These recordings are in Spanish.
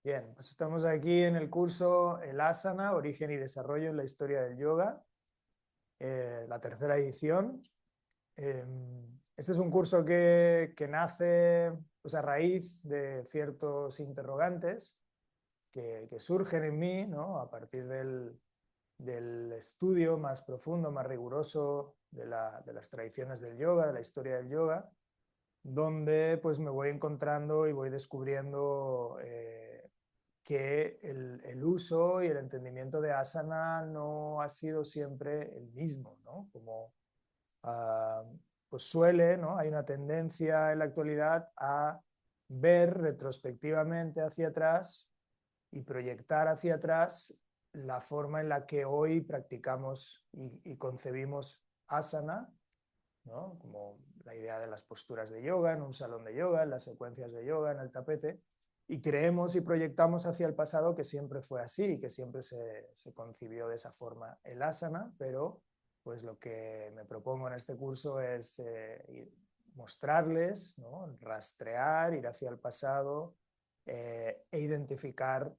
Bien, pues estamos aquí en el curso El Asana, Origen y Desarrollo en la Historia del Yoga, la tercera edición. Este es un curso que nace pues, a raíz de ciertos interrogantes que surgen en mí, ¿no? A partir del estudio más profundo, más riguroso de las tradiciones del yoga, de la historia del yoga, donde pues me voy encontrando y voy descubriendo que el uso y el entendimiento de asana no ha sido siempre el mismo, ¿no? Como pues suele, ¿no? Hay una tendencia en la actualidad a ver retrospectivamente hacia atrás y proyectar hacia atrás la forma en la que hoy practicamos y concebimos asana, ¿no? Como la idea de las posturas de yoga en un salón de yoga, en las secuencias de yoga, en el tapete, y creemos y proyectamos hacia el pasado que siempre fue así, que siempre se concibió de esa forma el asana, pero pues lo que me propongo en este curso es mostrarles, ¿no? Rastrear, ir hacia el pasado e identificar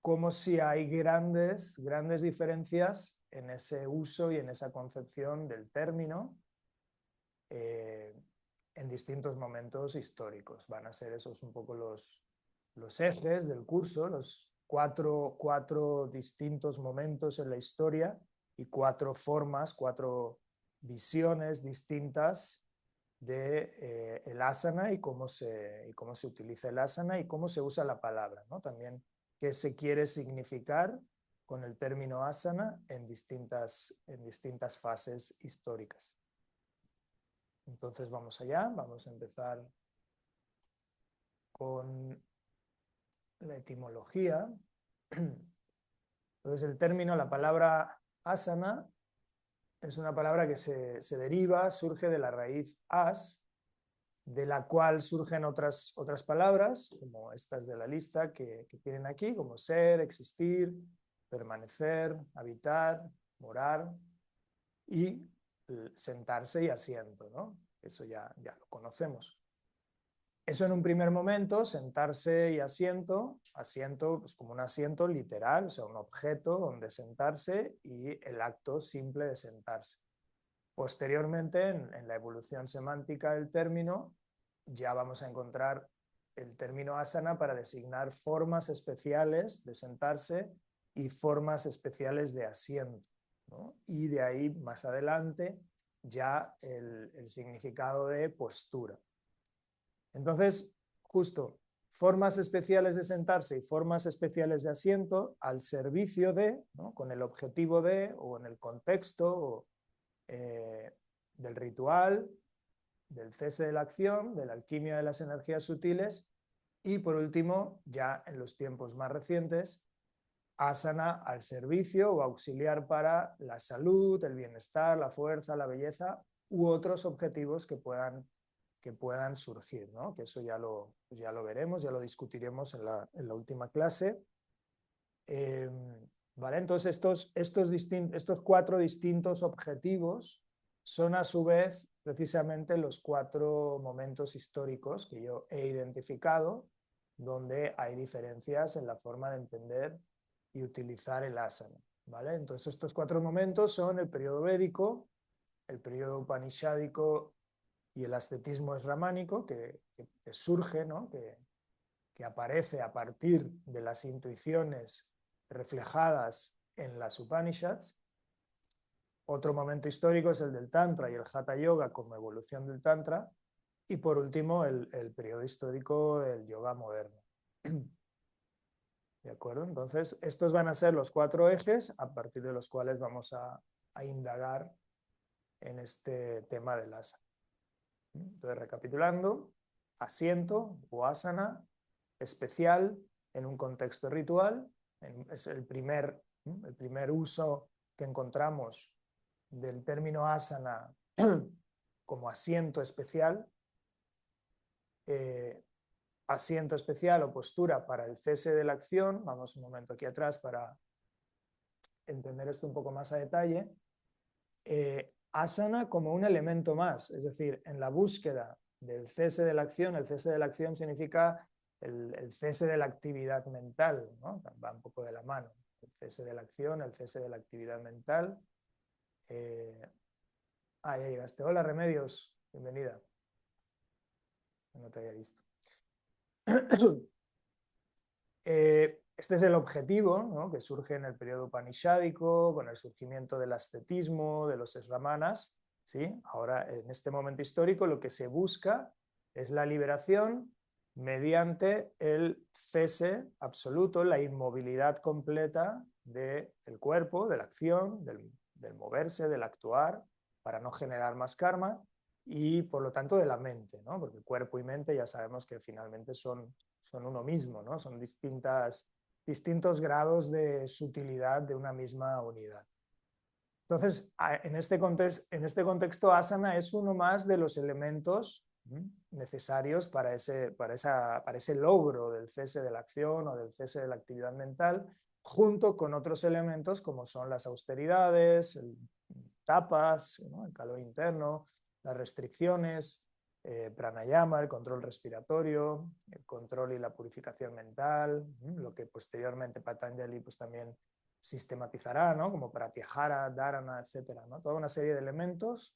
cómo si hay grandes diferencias en ese uso y en esa concepción del término eh, en distintos momentos históricos. Van a ser esos un poco los ejes del curso, los cuatro distintos momentos en la historia y cuatro formas, cuatro visiones distintas de el asana y cómo se utiliza el asana y cómo se usa la palabra, ¿no? También qué se quiere significar con el término asana en distintas fases históricas. Entonces vamos allá, vamos a empezar con la etimología. Entonces el término, la palabra asana, es una palabra que se deriva, surge de la raíz as, de la cual surgen otras palabras, como estas de la lista que tienen aquí, como ser, existir, permanecer, habitar, morar y sentarse y asiento, ¿no? Eso ya lo conocemos. Eso en un primer momento, sentarse y asiento pues como un asiento literal, o sea, un objeto donde sentarse y el acto simple de sentarse. Posteriormente, en la evolución semántica del término, ya vamos a encontrar el término asana para designar formas especiales de sentarse y formas especiales de asiento, ¿no? Y de ahí, más adelante, ya el significado de postura. Entonces, justo, formas especiales de sentarse y formas especiales de asiento al servicio de, ¿no? Con el objetivo de, o en el contexto del ritual, del cese de la acción, de la alquimia de las energías sutiles y, por último, ya en los tiempos más recientes, asana al servicio o auxiliar para la salud, el bienestar, la fuerza, la belleza u otros objetivos que puedan surgir, ¿no? Que eso ya lo veremos, ya lo discutiremos en la última clase. ¿Vale? Entonces estos cuatro distintos objetivos son a su vez precisamente los cuatro momentos históricos que yo he identificado donde hay diferencias en la forma de entender y utilizar el asana, ¿vale? Entonces estos cuatro momentos son el periodo védico, el periodo upanishádico y el ascetismo esramánico que surge, ¿no? Que aparece a partir de las intuiciones reflejadas en las Upanishads. Otro momento histórico es el del Tantra y el Hatha Yoga como evolución del Tantra. Y por último, el periodo histórico del yoga moderno. ¿De acuerdo? Entonces, estos van a ser los cuatro ejes a partir de los cuales vamos a indagar en este tema del asana. Entonces, recapitulando, asiento o asana especial en un contexto ritual, es el primer uso que encontramos del término asana como asiento especial, asiento especial o postura para el cese de la acción. Vamos un momento aquí atrás para entender esto un poco más a detalle. Asana como un elemento más, es decir, en la búsqueda del cese de la acción, el cese de la acción significa el cese de la actividad mental, ¿no? Va un poco de la mano. El cese de la acción, el cese de la actividad mental. Ya llegaste. Hola, Remedios. Bienvenida. No te había visto. Este es el objetivo, ¿no?, que surge en el periodo upanishádico, con el surgimiento del ascetismo, de los sramanas, ¿sí? Ahora, en este momento histórico, lo que se busca es la liberación mediante el cese absoluto, la inmovilidad completa del cuerpo, de la acción, del moverse, del actuar, para no generar más karma, y por lo tanto de la mente, ¿no? Porque cuerpo y mente ya sabemos que finalmente son uno mismo, ¿no? Son distintos grados de sutilidad de una misma unidad. Entonces, en este contexto, asana es uno más de los elementos necesarios para ese logro del cese de la acción o del cese de la actividad mental, junto con otros elementos como son las austeridades, el tapas, ¿no?, el calor interno, las restricciones, pranayama, el control respiratorio, el control y la purificación mental, lo que posteriormente Patanjali pues también sistematizará, ¿no?, como pratyahara, dharana, etcétera, ¿no? Toda una serie de elementos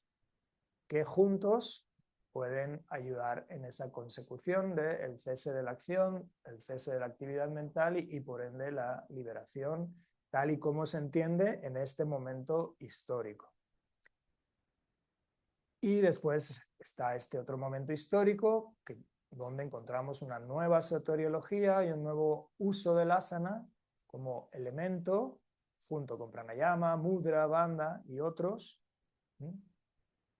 que juntos pueden ayudar en esa consecución del cese de la acción, el cese de la actividad mental y por ende la liberación, tal y como se entiende en este momento histórico. Y después está este otro momento histórico donde encontramos una nueva soteriología y un nuevo uso del asana como elemento, junto con pranayama, mudra, bandha y otros,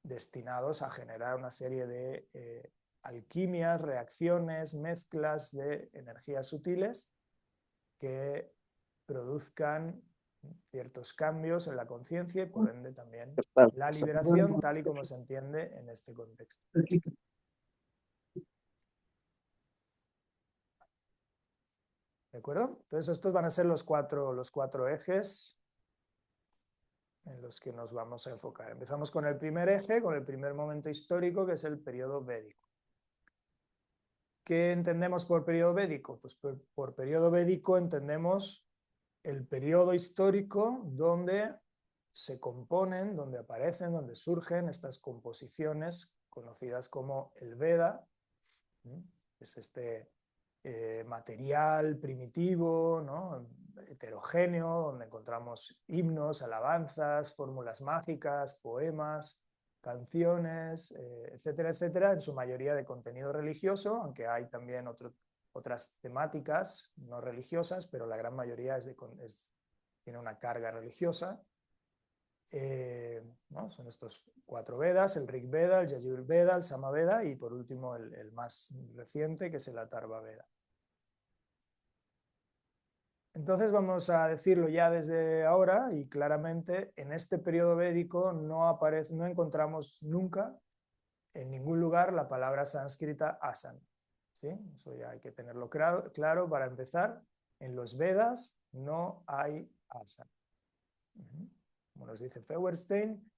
destinados a generar una serie de alquimias, reacciones, mezclas de energías sutiles que produzcan ciertos cambios en la conciencia y por ende también la liberación tal y como se entiende en este contexto. ¿De acuerdo? Entonces estos van a ser los cuatro ejes en los que nos vamos a enfocar. Empezamos con el primer eje, con el primer momento histórico, que es el periodo védico. ¿Qué entendemos por periodo védico? Pues por periodo védico entendemos el periodo histórico donde se componen, donde aparecen, donde surgen estas composiciones conocidas como el Veda, es este material primitivo, ¿no?, heterogéneo, donde encontramos himnos, alabanzas, fórmulas mágicas, poemas, canciones, etcétera, etcétera, en su mayoría de contenido religioso, aunque hay también otras temáticas no religiosas, pero la gran mayoría tiene una carga religiosa. ¿No? Son estos 4 Vedas, el Rig Veda, el Yajur Veda, el Sama Veda y por último el más reciente, que es el Atharva Veda. Entonces vamos a decirlo ya desde ahora y claramente, en este periodo védico no encontramos nunca en ningún lugar la palabra sánscrita asana, ¿sí? Eso ya hay que tenerlo claro para empezar. En los Vedas no hay asana. Como nos dice Feuerstein,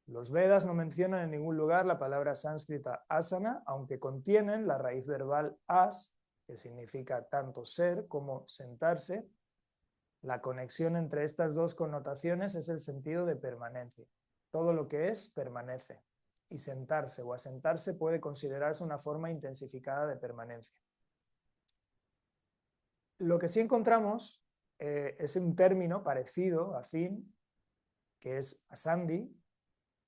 los Vedas no mencionan en ningún lugar la palabra sánscrita asana, aunque contienen la raíz verbal as, que significa tanto ser como sentarse. La conexión entre estas dos connotaciones es el sentido de permanencia. Todo lo que es, permanece. Y sentarse o asentarse puede considerarse una forma intensificada de permanencia. Lo que sí encontramos es un término parecido, afín, que es asandhi,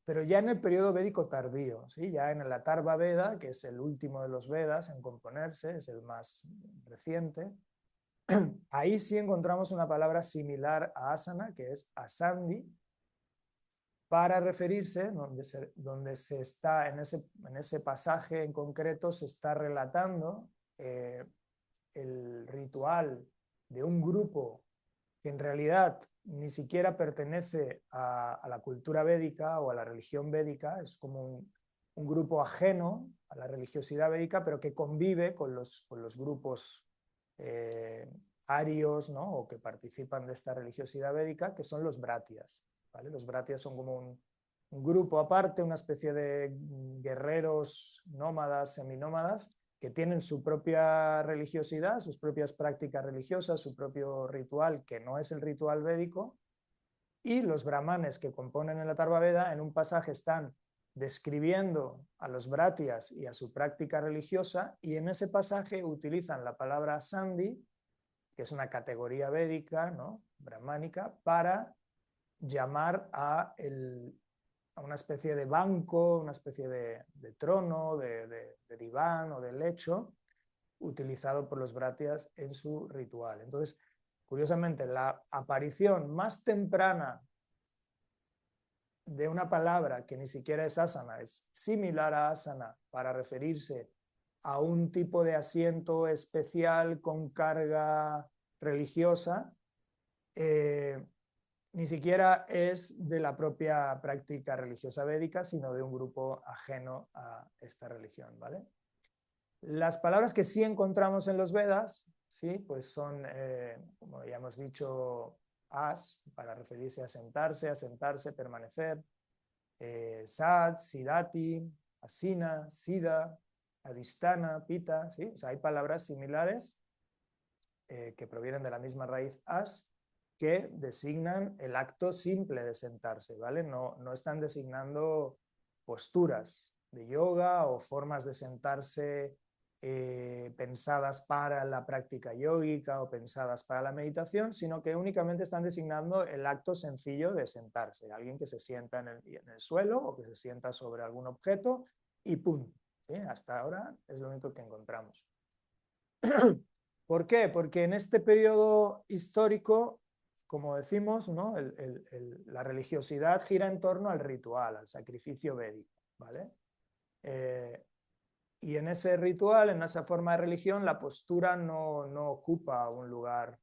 pero ya en el periodo védico tardío, ¿sí? Ya en el Atharva Veda, que es el último de los Vedas en componerse, es el más reciente. Ahí sí encontramos una palabra similar a asana, que es asandhi, para referirse, donde se está, en ese pasaje en concreto, se está relatando el ritual de un grupo que en realidad ni siquiera pertenece a la cultura védica o a la religión védica, es como un grupo ajeno a la religiosidad védica, pero que convive con los grupos arios, ¿no?, o que participan de esta religiosidad védica, que son los bratias, ¿vale? Los bratias son como un grupo aparte, una especie de guerreros nómadas, seminómadas, que tienen su propia religiosidad, sus propias prácticas religiosas, su propio ritual, que no es el ritual védico, y los brahmanes que componen el Atharva Veda en un pasaje están describiendo a los brahtyas y a su práctica religiosa, y en ese pasaje utilizan la palabra sandhi, que es una categoría védica, ¿no?, brahmánica, para llamar a una especie de banco, una especie de trono, de diván o de lecho, utilizado por los brahtyas en su ritual. Entonces, curiosamente, la aparición más temprana de una palabra que ni siquiera es asana, es similar a asana para referirse a un tipo de asiento especial con carga religiosa, ni siquiera es de la propia práctica religiosa védica, sino de un grupo ajeno a esta religión, ¿vale? Las palabras que sí encontramos en los Vedas, ¿sí?, pues son, como ya hemos dicho, as, para referirse a sentarse, permanecer, sad, sidati, asina, sida, adhisthana, pita, ¿sí? O sea, hay palabras similares que provienen de la misma raíz as, que designan el acto simple de sentarse, ¿vale? No están designando posturas de yoga o formas de sentarse pensadas para la práctica yógica o pensadas para la meditación, sino que únicamente están designando el acto sencillo de sentarse, alguien que se sienta en el suelo o que se sienta sobre algún objeto y punto, ¿sí? Hasta ahora es lo único que encontramos. ¿Por qué? Porque en este periodo histórico, como decimos, ¿no?, la religiosidad gira en torno al ritual, al sacrificio védico, ¿vale? Y en ese ritual, en esa forma de religión, la postura no ocupa un lugar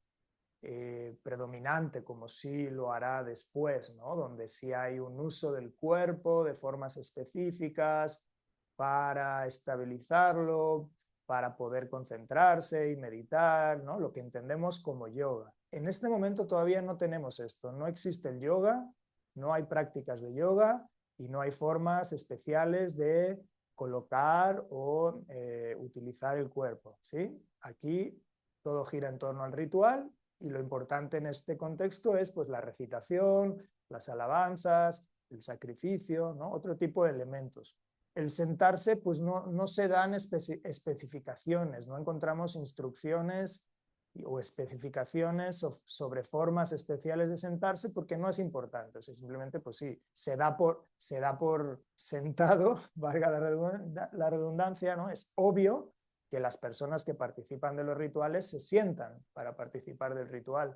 predominante como sí lo hará después, ¿no?, donde sí hay un uso del cuerpo de formas específicas para estabilizarlo, para poder concentrarse y meditar, ¿no?, lo que entendemos como yoga. En este momento todavía no tenemos esto, no existe el yoga, no hay prácticas de yoga y no hay formas especiales de colocar o utilizar el cuerpo, ¿sí? Aquí todo gira en torno al ritual y lo importante en este contexto es pues la recitación, las alabanzas, el sacrificio, ¿no?, otro tipo de elementos. El sentarse pues no se dan especificaciones, no encontramos instrucciones o especificaciones sobre formas especiales de sentarse porque no es importante, o sea, simplemente pues sí, se da por sentado, valga la redundancia, ¿no? Es obvio que las personas que participan de los rituales se sientan para participar del ritual,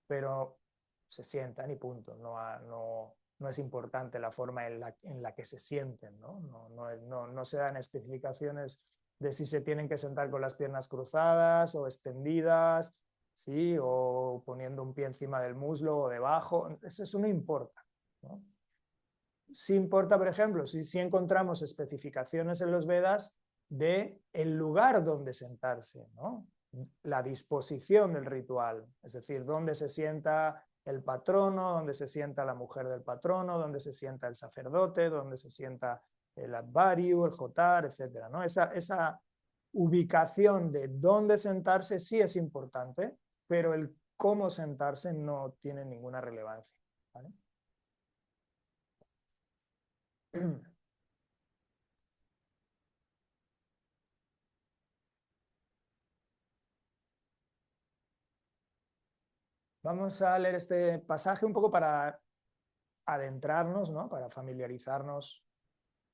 pero se sientan y punto, no es importante la forma en la que se sienten, ¿no? No se dan especificaciones de si se tienen que sentar con las piernas cruzadas o extendidas, ¿sí?, o poniendo un pie encima del muslo o debajo, eso no importa, ¿no? Sí importa, por ejemplo, si encontramos especificaciones en los Vedas de el lugar donde sentarse, ¿no?, la disposición del ritual, es decir, dónde se sienta el patrono, dónde se sienta la mujer del patrono, dónde se sienta el sacerdote, dónde se sienta el advaryu, el jotar, etc., ¿no? Esa ubicación de dónde sentarse sí es importante, pero el cómo sentarse no tiene ninguna relevancia, ¿vale? Vamos a leer este pasaje un poco para adentrarnos, ¿no?, para familiarizarnos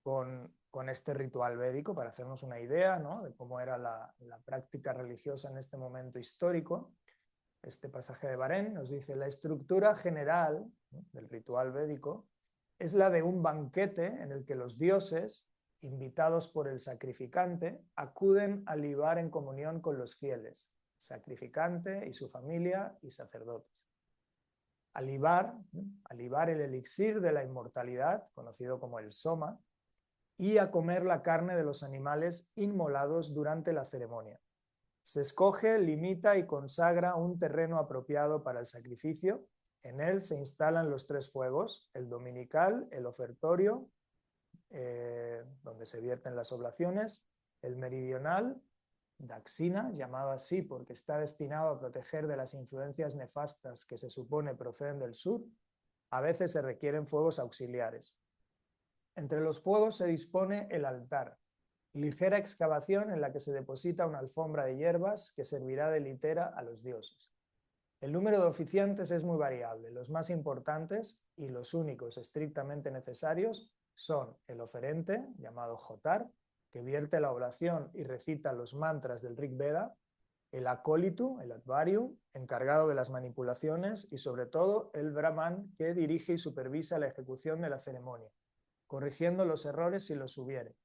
con este ritual védico, para hacernos una idea, ¿no?, de cómo era la práctica religiosa en este momento histórico. Este pasaje de Barén nos dice: la estructura general, ¿no?, del ritual védico es la de un banquete en el que los dioses, invitados por el sacrificante, acuden a libar en comunión con los fieles, sacrificante y su familia y sacerdotes. A libar el elixir de la inmortalidad, conocido como el soma, y a comer la carne de los animales inmolados durante la ceremonia. Se escoge, limita y consagra un terreno apropiado para el sacrificio. En él se instalan los 3 fuegos, el dominical, el ofertorio, donde se vierten las oblaciones, el meridional, Daksina, llamado así porque está destinado a proteger de las influencias nefastas que se supone proceden del sur, a veces se requieren fuegos auxiliares. Entre los fuegos se dispone el altar, ligera excavación en la que se deposita una alfombra de hierbas que servirá de litera a los dioses. El número de oficiantes es muy variable. Los más importantes y los únicos estrictamente necesarios son el oferente, llamado Jotar, que vierte la oblación y recita los mantras del Rig Veda, el acólito, el advarium, encargado de las manipulaciones, y sobre todo el brahman, que dirige y supervisa la ejecución de la ceremonia, corrigiendo los errores si los hubiere.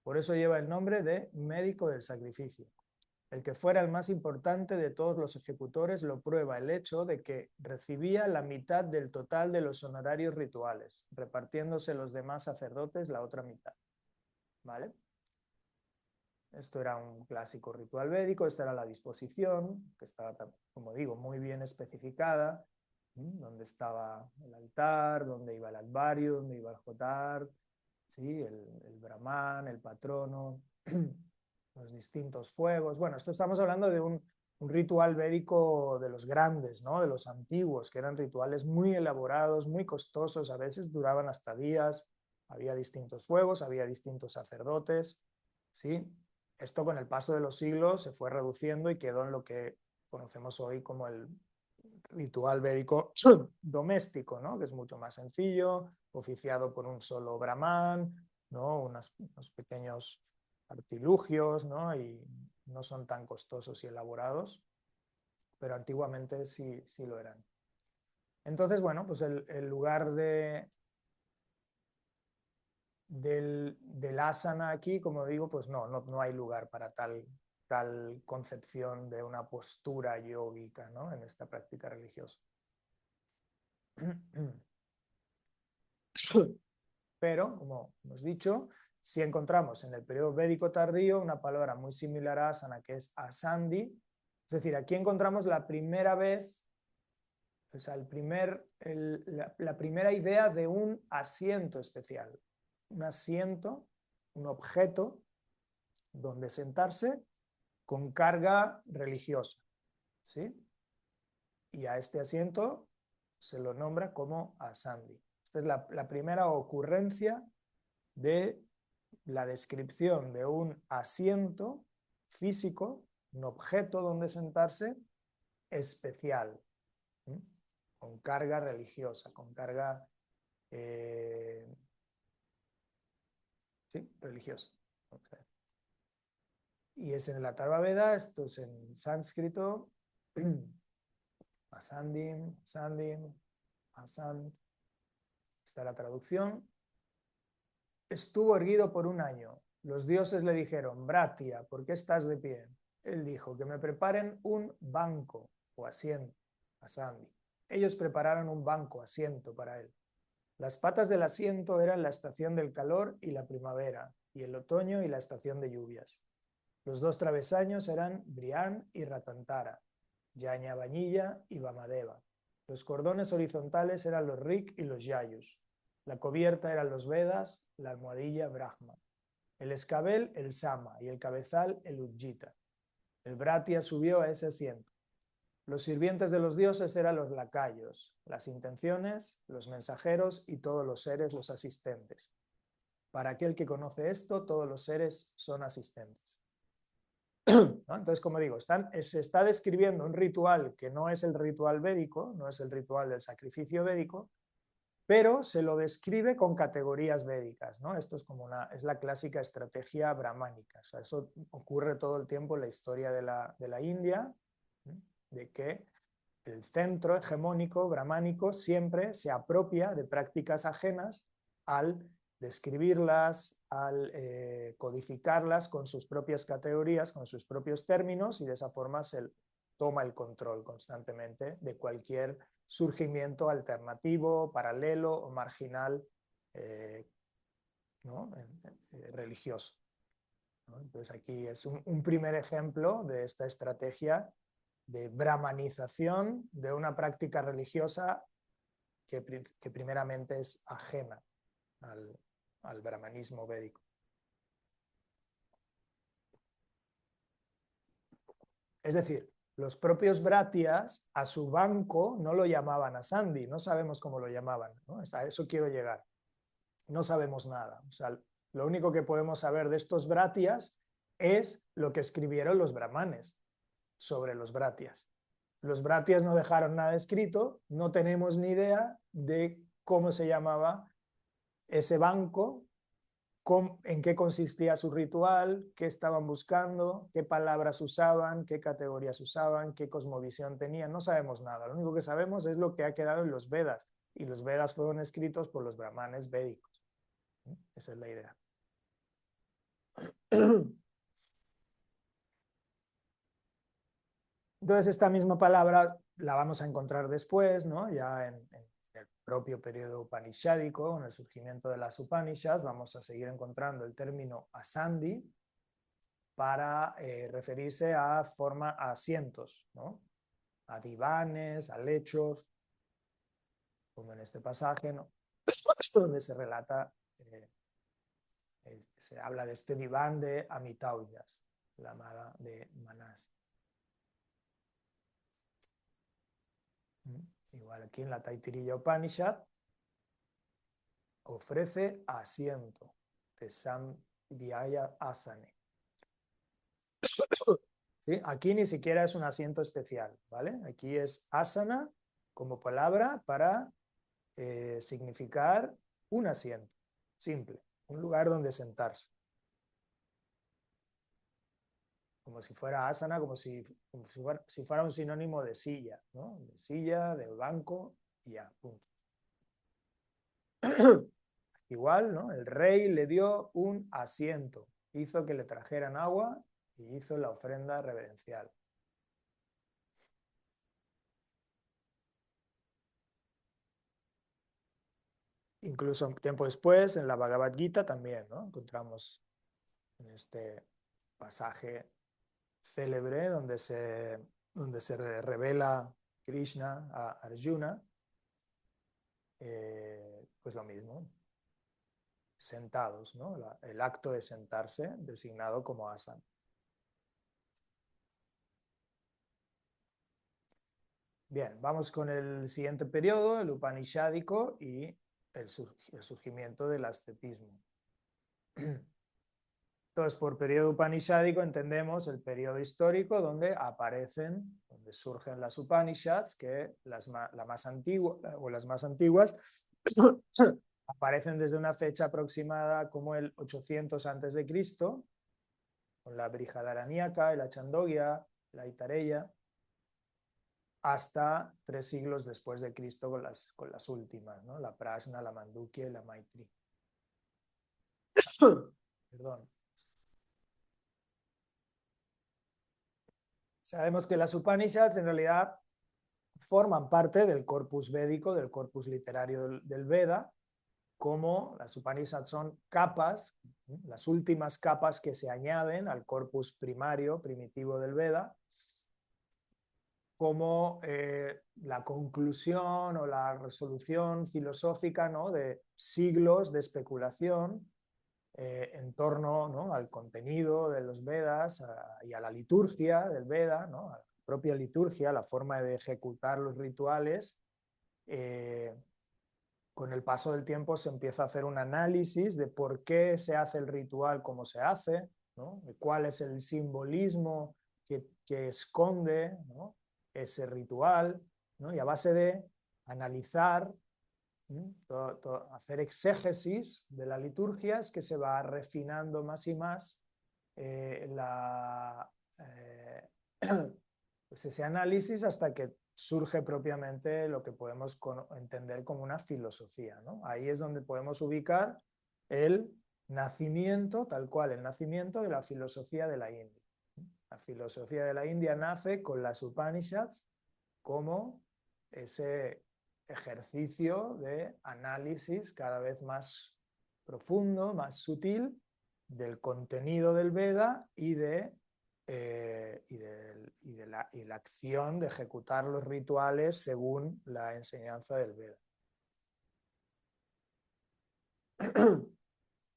Por eso lleva el nombre de médico del sacrificio. El que fuera el más importante de todos los ejecutores lo prueba el hecho de que recibía la mitad del total de los honorarios rituales, repartiéndose los demás sacerdotes la otra mitad. ¿Vale? Esto era un clásico ritual védico, esta era la disposición, que estaba, como digo, muy bien especificada, donde estaba el altar, donde iba el advario, donde iba el jotar, ¿sí? el brahman, el patrono, los distintos fuegos. Bueno, esto estamos hablando de un ritual védico de los grandes, ¿no? De los antiguos, que eran rituales muy elaborados, muy costosos, a veces duraban hasta días, había distintos fuegos, había distintos sacerdotes, ¿sí? Esto con el paso de los siglos se fue reduciendo y quedó en lo que conocemos hoy como el ritual védico doméstico, ¿no? Que es mucho más sencillo, oficiado por un solo brahman, ¿no? unos pequeños artilugios, ¿no? Y no son tan costosos y elaborados, pero antiguamente sí lo eran. Entonces, bueno, pues el lugar del asana aquí, como digo, pues no hay lugar para tal concepción de una postura yógica, ¿no? En esta práctica religiosa. Pero, como hemos dicho, si encontramos en el periodo védico tardío una palabra muy similar a asana, que es asandhi, es decir, aquí encontramos la primera vez, o sea, la primera idea de un asiento especial, un asiento, un objeto donde sentarse con carga religiosa, ¿sí? Y a este asiento se lo nombra como asandhi. Esta es la primera ocurrencia de la descripción de un asiento físico, un objeto donde sentarse especial, ¿sí? Con carga religiosa, con carga sí, religiosa. Y es en el Atharva Veda, esto es en sánscrito, asandim, sandim, asand, está la traducción. Estuvo erguido por un año. Los dioses le dijeron, Bratia, ¿por qué estás de pie? Él dijo, que me preparen un banco o asiento, asandi. Ellos prepararon un banco, asiento para él. Las patas del asiento eran la estación del calor y la primavera, y el otoño y la estación de lluvias. Los dos travesaños eran Brián y Ratantara, Yaña Bañilla y Vamadeva. Los cordones horizontales eran los Rik y los Yayus. La cubierta eran los Vedas, la almohadilla Brahma. El escabel el Sama y el cabezal el Ujjita. El Bratia subió a ese asiento. Los sirvientes de los dioses eran los lacayos, las intenciones, los mensajeros y todos los seres los asistentes. Para aquel que conoce esto, todos los seres son asistentes. ¿No? Entonces, como digo, se está describiendo un ritual que no es el ritual védico, no es el ritual del sacrificio védico, pero se lo describe con categorías védicas, ¿no? Esto es la clásica estrategia brahmánica. O sea, eso ocurre todo el tiempo en la historia de la India, ¿sí? De que el centro hegemónico brahmánico siempre se apropia de prácticas ajenas al describirlas, al codificarlas con sus propias categorías, con sus propios términos, y de esa forma se toma el control constantemente de cualquier surgimiento alternativo, paralelo o marginal ¿no? Religioso, ¿no? Entonces aquí es un primer ejemplo de esta estrategia de brahmanización de una práctica religiosa que primeramente es ajena al brahmanismo védico. Es decir, los propios Brátias a su banco no lo llamaban Asandi, no sabemos cómo lo llamaban, ¿no? A eso quiero llegar. No sabemos nada. O sea, lo único que podemos saber de estos Brátias es lo que escribieron los brahmanes sobre los Brátias. Los Brátias no dejaron nada escrito, no tenemos ni idea de cómo se llamaba ese banco, en qué consistía su ritual, qué estaban buscando, qué palabras usaban, qué categorías usaban, qué cosmovisión tenían. No sabemos nada. Lo único que sabemos es lo que ha quedado en los Vedas. Y los Vedas fueron escritos por los brahmanes védicos. Esa es la idea. Entonces, esta misma palabra la vamos a encontrar después, ¿no? Ya en el propio periodo upanishádico, con el surgimiento de las Upanishads, vamos a seguir encontrando el término asandi para referirse a asientos, ¿no? A divanes, a lechos, como en este pasaje, ¿no? Donde se relata, se habla de este diván de Amitaujas, la amada de Manas. Igual aquí en la Taittiriya Upanishad ofrece asiento, Tesam Vyaya Asane. ¿Sí? Aquí ni siquiera es un asiento especial, ¿vale? Aquí es asana como palabra para significar un asiento, simple, un lugar donde sentarse. Como si fuera asana, como si fuera un sinónimo de silla, ¿no? De silla, de banco, y ya, punto. Igual, ¿no? El rey le dio un asiento, hizo que le trajeran agua y hizo la ofrenda reverencial. Incluso un tiempo después, en la Bhagavad Gita también, ¿no? Encontramos en este pasaje célebre donde se revela Krishna a Arjuna, pues lo mismo, sentados, ¿no? El acto de sentarse, designado como asana. Bien, vamos con el siguiente periodo, el upanishádico y el surgimiento del ascetismo. Entonces, por periodo upanishádico entendemos el periodo histórico donde surgen las Upanishads, que las más antiguas aparecen desde una fecha aproximada como el 800 a.C., con la Brihadaranyaka, la Chandogya, la Aitareya, hasta 3 siglos después de Cristo con las últimas, ¿no? La Prajna, la Mandukya y la Maitri. Perdón. Sabemos que las Upanishads en realidad forman parte del corpus védico, del corpus literario del Veda, como las Upanishads son capas, las últimas capas que se añaden al corpus primario, primitivo del Veda, como la conclusión o la resolución filosófica, ¿no? De siglos de especulación en torno, ¿no? Al contenido de los Vedas y a la liturgia del Veda, ¿no? A la propia liturgia, la forma de ejecutar los rituales. Con el paso del tiempo se empieza a hacer un análisis de por qué se hace el ritual como se hace, ¿no? De cuál es el simbolismo que esconde, ¿no? Ese ritual, ¿no? Y a base de analizar, hacer exégesis de la liturgia, es que se va refinando más y más pues ese análisis hasta que surge propiamente lo que podemos entender como una filosofía, ¿no? Ahí es donde podemos ubicar el nacimiento, tal cual, el nacimiento de la filosofía de la India. La filosofía de la India nace con las Upanishads como ese ejercicio de análisis cada vez más profundo, más sutil del contenido del Veda y la acción de ejecutar los rituales según la enseñanza del Veda.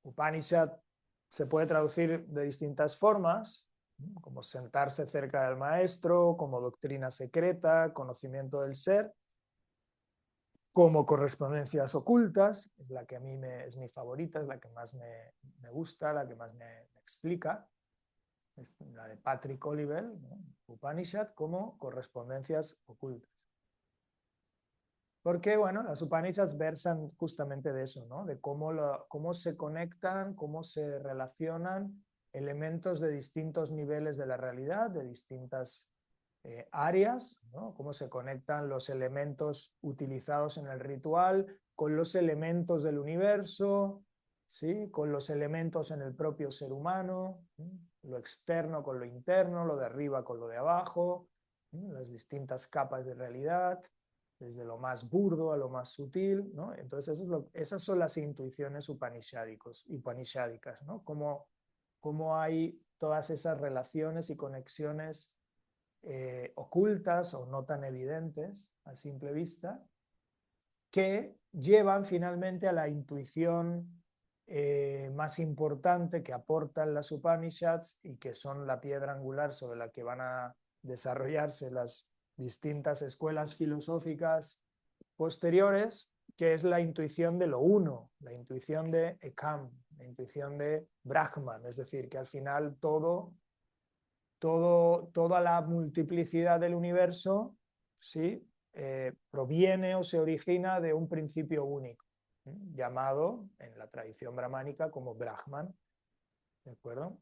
Upanishad se puede traducir de distintas formas. como sentarse cerca del maestro, como doctrina secreta, conocimiento del ser, como correspondencias ocultas, es la que a mí es mi favorita, es la que más me gusta, la que más me explica, es la de Patrick Oliver, ¿no? Upanishad, como correspondencias ocultas. Porque, bueno, las Upanishads versan justamente de eso, ¿no? De cómo se conectan, cómo se relacionan elementos de distintos niveles de la realidad, de distintas áreas, ¿no? Cómo se conectan los elementos utilizados en el ritual con los elementos del universo, ¿sí? Con los elementos en el propio ser humano, ¿sí? Lo externo con lo interno, lo de arriba con lo de abajo, ¿sí? Las distintas capas de realidad, desde lo más burdo a lo más sutil, ¿no? Entonces esas son las intuiciones upanishádicas, ¿no? Cómo hay todas esas relaciones y conexiones ocultas o no tan evidentes a simple vista, que llevan finalmente a la intuición más importante que aportan las Upanishads y que son la piedra angular sobre la que van a desarrollarse las distintas escuelas filosóficas posteriores, que es la intuición de lo uno, la intuición de Ekam, la intuición de Brahman, es decir, que al final toda la multiplicidad del universo, ¿sí? Proviene o se origina de un principio único, ¿sí? Llamado en la tradición brahmánica como Brahman, ¿de acuerdo?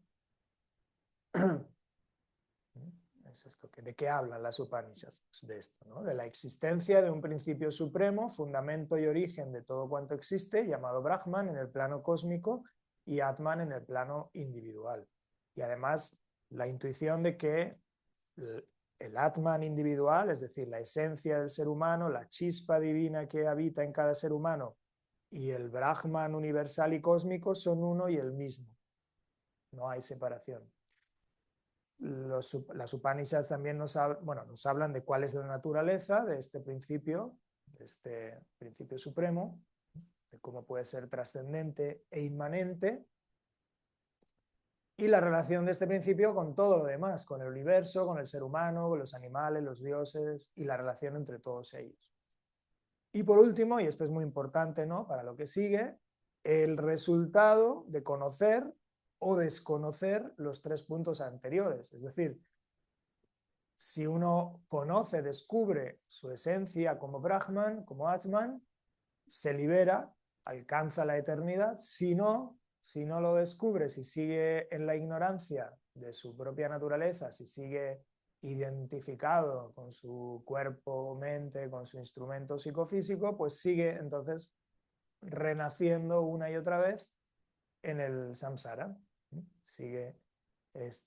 Es esto, ¿de qué hablan las Upanishads? Pues de esto, ¿no? De la existencia de un principio supremo, fundamento y origen de todo cuanto existe, llamado Brahman en el plano cósmico y Atman en el plano individual. Y además la intuición de que el Atman individual, es decir, la esencia del ser humano, la chispa divina que habita en cada ser humano, y el Brahman universal y cósmico son uno y el mismo. No hay separación. Las Upanishads también nos hablan de cuál es la naturaleza de este principio supremo, de cómo puede ser trascendente e inmanente, y la relación de este principio con todo lo demás, con el universo, con el ser humano, con los animales, los dioses, y la relación entre todos ellos. Y por último, y esto es muy importante, ¿no?, para lo que sigue, el resultado de conocer o desconocer los tres puntos anteriores. Es decir, si uno conoce, descubre su esencia como Brahman, como Atman, se libera, alcanza la eternidad. Si no lo descubre, si sigue en la ignorancia de su propia naturaleza, si sigue identificado con su cuerpo, mente, con su instrumento psicofísico, pues sigue entonces renaciendo una y otra vez en el samsara. Sigue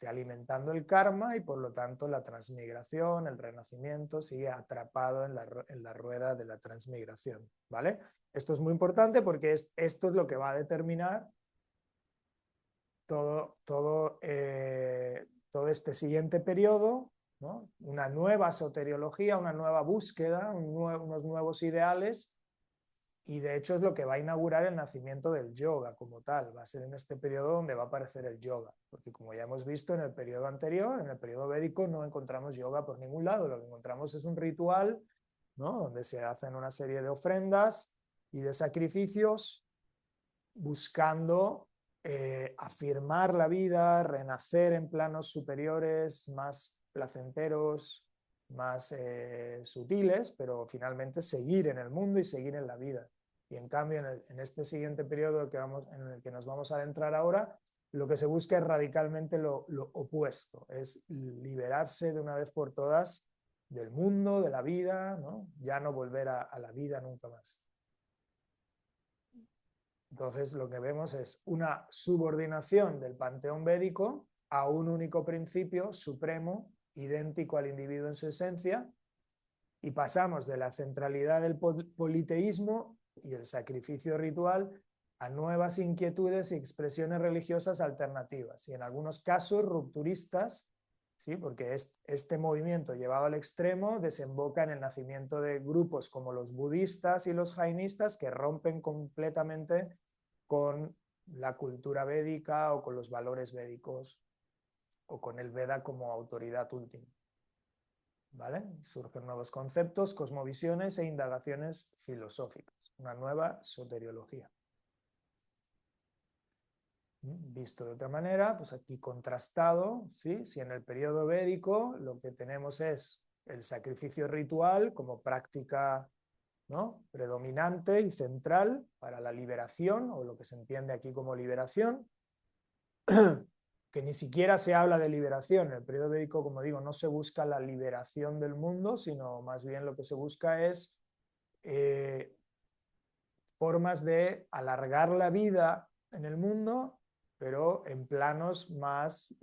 alimentando el karma y por lo tanto la transmigración, el renacimiento, sigue atrapado en la rueda de la transmigración, ¿vale? Esto es muy importante porque esto es lo que va a determinar todo este siguiente periodo, ¿no? Una nueva soteriología, una nueva búsqueda, unos nuevos ideales, y de hecho es lo que va a inaugurar el nacimiento del yoga como tal. Va a ser en este periodo donde va a aparecer el yoga, porque como ya hemos visto en el periodo anterior, en el periodo védico, no encontramos yoga por ningún lado. Lo que encontramos es un ritual, ¿no?, donde se hacen una serie de ofrendas y de sacrificios buscando afirmar la vida, renacer en planos superiores, más placenteros, más sutiles, pero finalmente seguir en el mundo y seguir en la vida. Y en cambio, en este siguiente periodo en el que nos vamos a adentrar ahora, lo que se busca es radicalmente lo opuesto, es liberarse de una vez por todas del mundo, de la vida, ¿no? Ya no volver a la vida nunca más. Entonces lo que vemos es una subordinación del panteón védico a un único principio supremo, idéntico al individuo en su esencia, y pasamos de la centralidad del politeísmo y el sacrificio ritual a nuevas inquietudes y expresiones religiosas alternativas, y en algunos casos rupturistas, ¿sí?, porque este movimiento llevado al extremo desemboca en el nacimiento de grupos como los budistas y los jainistas, que rompen completamente con la cultura védica o con los valores védicos o con el Veda como autoridad última. ¿Vale? Surgen nuevos conceptos, cosmovisiones e indagaciones filosóficas, una nueva soteriología. Visto de otra manera, pues aquí contrastado, ¿sí? Si en el periodo védico lo que tenemos es el sacrificio ritual como práctica, ¿no?, predominante y central para la liberación, o lo que se entiende aquí como liberación, que ni siquiera se habla de liberación. En el periodo védico, como digo, no se busca la liberación del mundo, sino más bien lo que se busca es formas de alargar la vida en el mundo, pero en planos más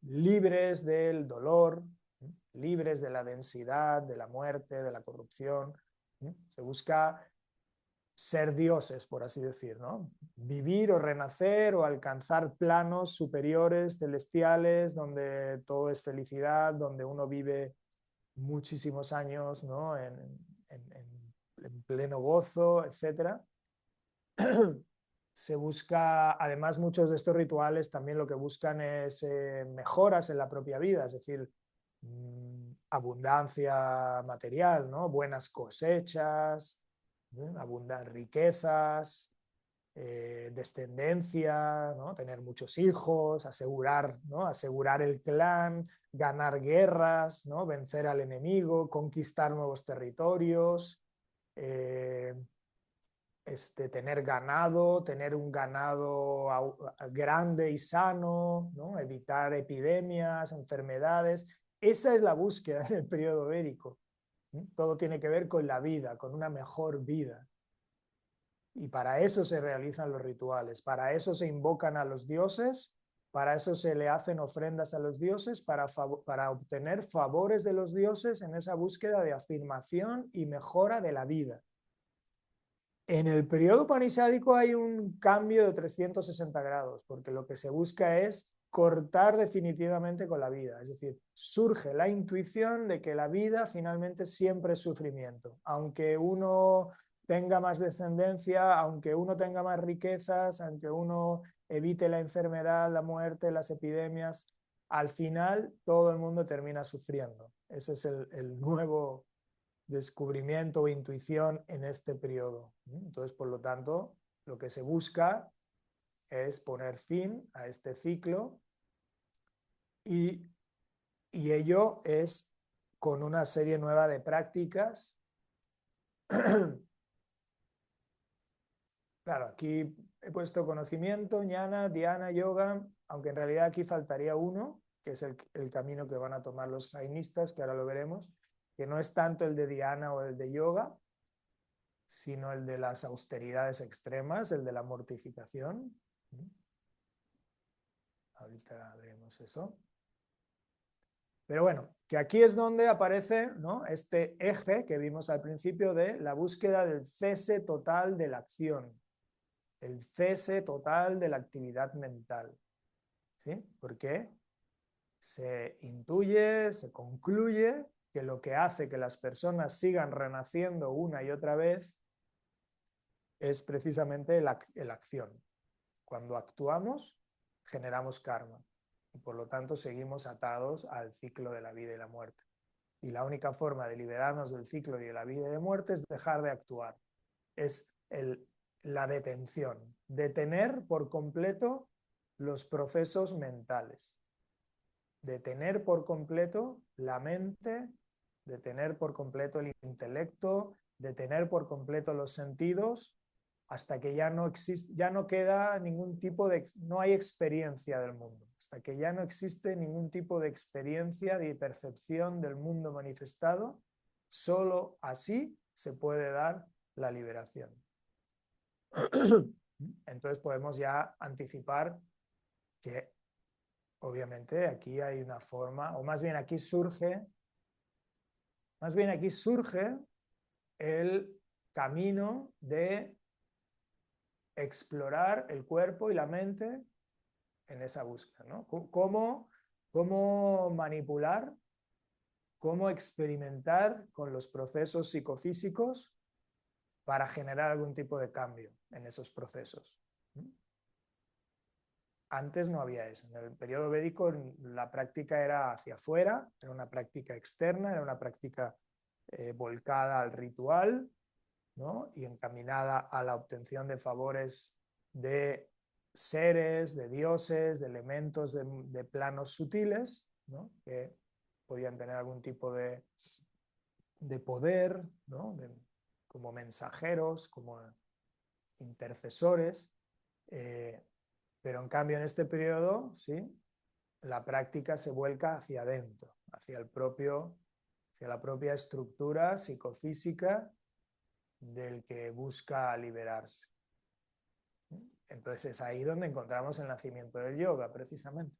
libres del dolor, libres de la densidad, de la muerte, de la corrupción. Se busca ser dioses, por así decir, ¿no? Vivir o renacer o alcanzar planos superiores, celestiales, donde todo es felicidad, donde uno vive muchísimos años, ¿no?, en pleno gozo, etc. Se busca, además, muchos de estos rituales también lo que buscan es mejoras en la propia vida, es decir, abundancia material, ¿no?, buenas cosechas, abundar riquezas, descendencia, ¿no?, tener muchos hijos, asegurar, ¿no?, asegurar el clan, ganar guerras, ¿no?, vencer al enemigo, conquistar nuevos territorios, tener ganado, tener un ganado grande y sano, ¿no?, evitar epidemias, enfermedades. Esa es la búsqueda del periodo védico. Todo tiene que ver con la vida, con una mejor vida. Y para eso se realizan los rituales, para eso se invocan a los dioses, para eso se le hacen ofrendas a los dioses, para obtener favores de los dioses en esa búsqueda de afirmación y mejora de la vida. En el periodo upanishádico hay un cambio de 360 grados, porque lo que se busca es cortar definitivamente con la vida. Es decir, surge la intuición de que la vida finalmente siempre es sufrimiento. Aunque uno tenga más descendencia, aunque uno tenga más riquezas, aunque uno evite la enfermedad, la muerte, las epidemias, al final todo el mundo termina sufriendo. Ese es el nuevo descubrimiento o intuición en este periodo. Entonces, por lo tanto, lo que se busca es poner fin a este ciclo y ello es con una serie nueva de prácticas. Claro, aquí he puesto conocimiento, jnana, dhyana, yoga, aunque en realidad aquí faltaría uno, que es el camino que van a tomar los jainistas, que ahora lo veremos, que no es tanto el de dhyana o el de yoga, sino el de las austeridades extremas, el de la mortificación. Ahorita veremos eso. Pero bueno, que aquí es donde aparece, ¿no?, este eje que vimos al principio de la búsqueda del cese total de la acción, el cese total de la actividad mental. ¿Sí? Porque se intuye, se concluye que lo que hace que las personas sigan renaciendo una y otra vez es precisamente la acción. Cuando actuamos, generamos karma y por lo tanto seguimos atados al ciclo de la vida y la muerte. Y la única forma de liberarnos del ciclo de la vida y de muerte es dejar de actuar. Es la detención, detener por completo los procesos mentales, detener por completo la mente, detener por completo el intelecto, detener por completo los sentidos, hasta que ya no existe, ya no queda ningún tipo de, no hay experiencia del mundo, hasta que ya no existe ningún tipo de experiencia de percepción del mundo manifestado, solo así se puede dar la liberación. Entonces podemos ya anticipar que obviamente aquí hay una forma, o más bien aquí surge el camino de explorar el cuerpo y la mente en esa búsqueda, ¿no? Cómo manipular, cómo experimentar con los procesos psicofísicos para generar algún tipo de cambio en esos procesos. Antes no había eso. En el periodo védico la práctica era hacia afuera, era una práctica externa, era una práctica volcada al ritual, ¿no? Y encaminada a la obtención de favores de seres, de dioses, de elementos de planos sutiles, ¿no? Que podían tener algún tipo de poder, ¿no? Como mensajeros, como intercesores, pero en cambio en este periodo, ¿sí? La práctica se vuelca hacia adentro, hacia la propia estructura psicofísica del que busca liberarse. Entonces es ahí donde encontramos el nacimiento del yoga, precisamente.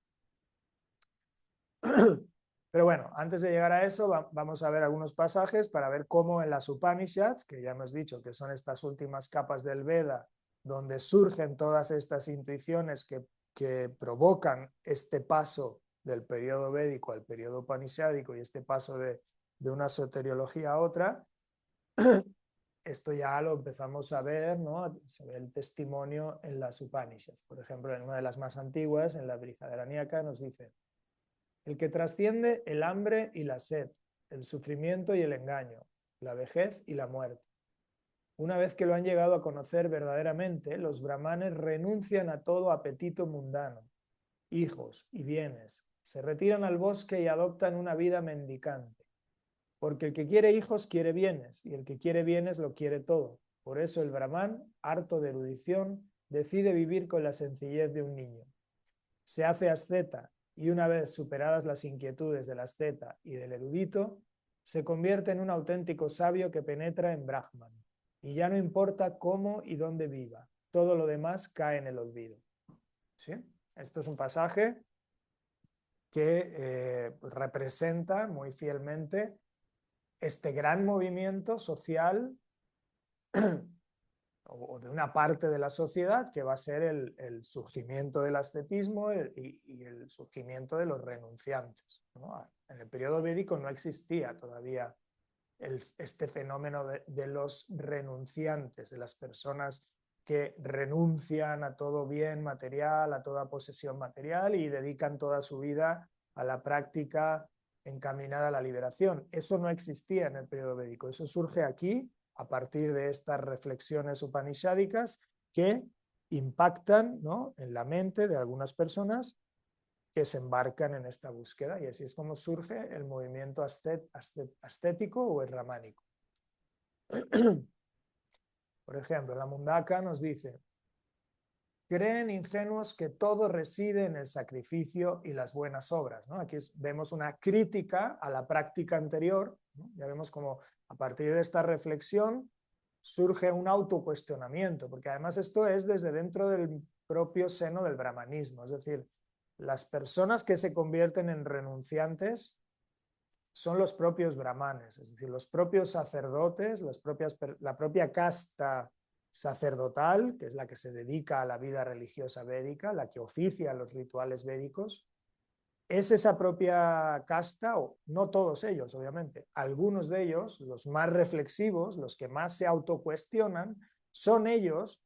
Pero bueno, antes de llegar a eso, vamos a ver algunos pasajes para ver cómo en las Upanishads, que ya hemos dicho que son estas últimas capas del Veda, donde surgen todas estas intuiciones que provocan este paso del periodo védico al periodo upanishádico y este paso de una soteriología a otra, esto ya lo empezamos a ver, ¿no? Se ve el testimonio en las Upanishads. Por ejemplo, en una de las más antiguas, en la Brihadaranyaka, nos dice: el que trasciende el hambre y la sed, el sufrimiento y el engaño, la vejez y la muerte. Una vez que lo han llegado a conocer verdaderamente, los brahmanes renuncian a todo apetito mundano, hijos y bienes, se retiran al bosque y adoptan una vida mendicante. Porque el que quiere hijos quiere bienes, y el que quiere bienes lo quiere todo. Por eso el brahman, harto de erudición, decide vivir con la sencillez de un niño. Se hace asceta, y una vez superadas las inquietudes del asceta y del erudito, se convierte en un auténtico sabio que penetra en Brahman, y ya no importa cómo y dónde viva, todo lo demás cae en el olvido. ¿Sí? Esto es un pasaje que representa muy fielmente este gran movimiento social o de una parte de la sociedad que va a ser el surgimiento del ascetismo y el surgimiento de los renunciantes, ¿no? En el periodo védico no existía todavía este fenómeno de los renunciantes, de las personas que renuncian a todo bien material, a toda posesión material y dedican toda su vida a la práctica encaminada a la liberación. Eso no existía en el periodo védico, eso surge aquí a partir de estas reflexiones upanishádicas que impactan, ¿no?, en la mente de algunas personas que se embarcan en esta búsqueda, y así es como surge el movimiento ascético o el ramánico. Por ejemplo, la Mundaka nos dice: creen ingenuos que todo reside en el sacrificio y las buenas obras, ¿no? Aquí vemos una crítica a la práctica anterior, ¿no? Ya vemos como a partir de esta reflexión surge un autocuestionamiento, porque además esto es desde dentro del propio seno del brahmanismo, es decir, las personas que se convierten en renunciantes son los propios brahmanes, es decir, los propios sacerdotes, la propia casta sacerdotal, que es la que se dedica a la vida religiosa védica, la que oficia los rituales védicos, es esa propia casta, o no todos ellos, obviamente, algunos de ellos, los más reflexivos, los que más se autocuestionan, son ellos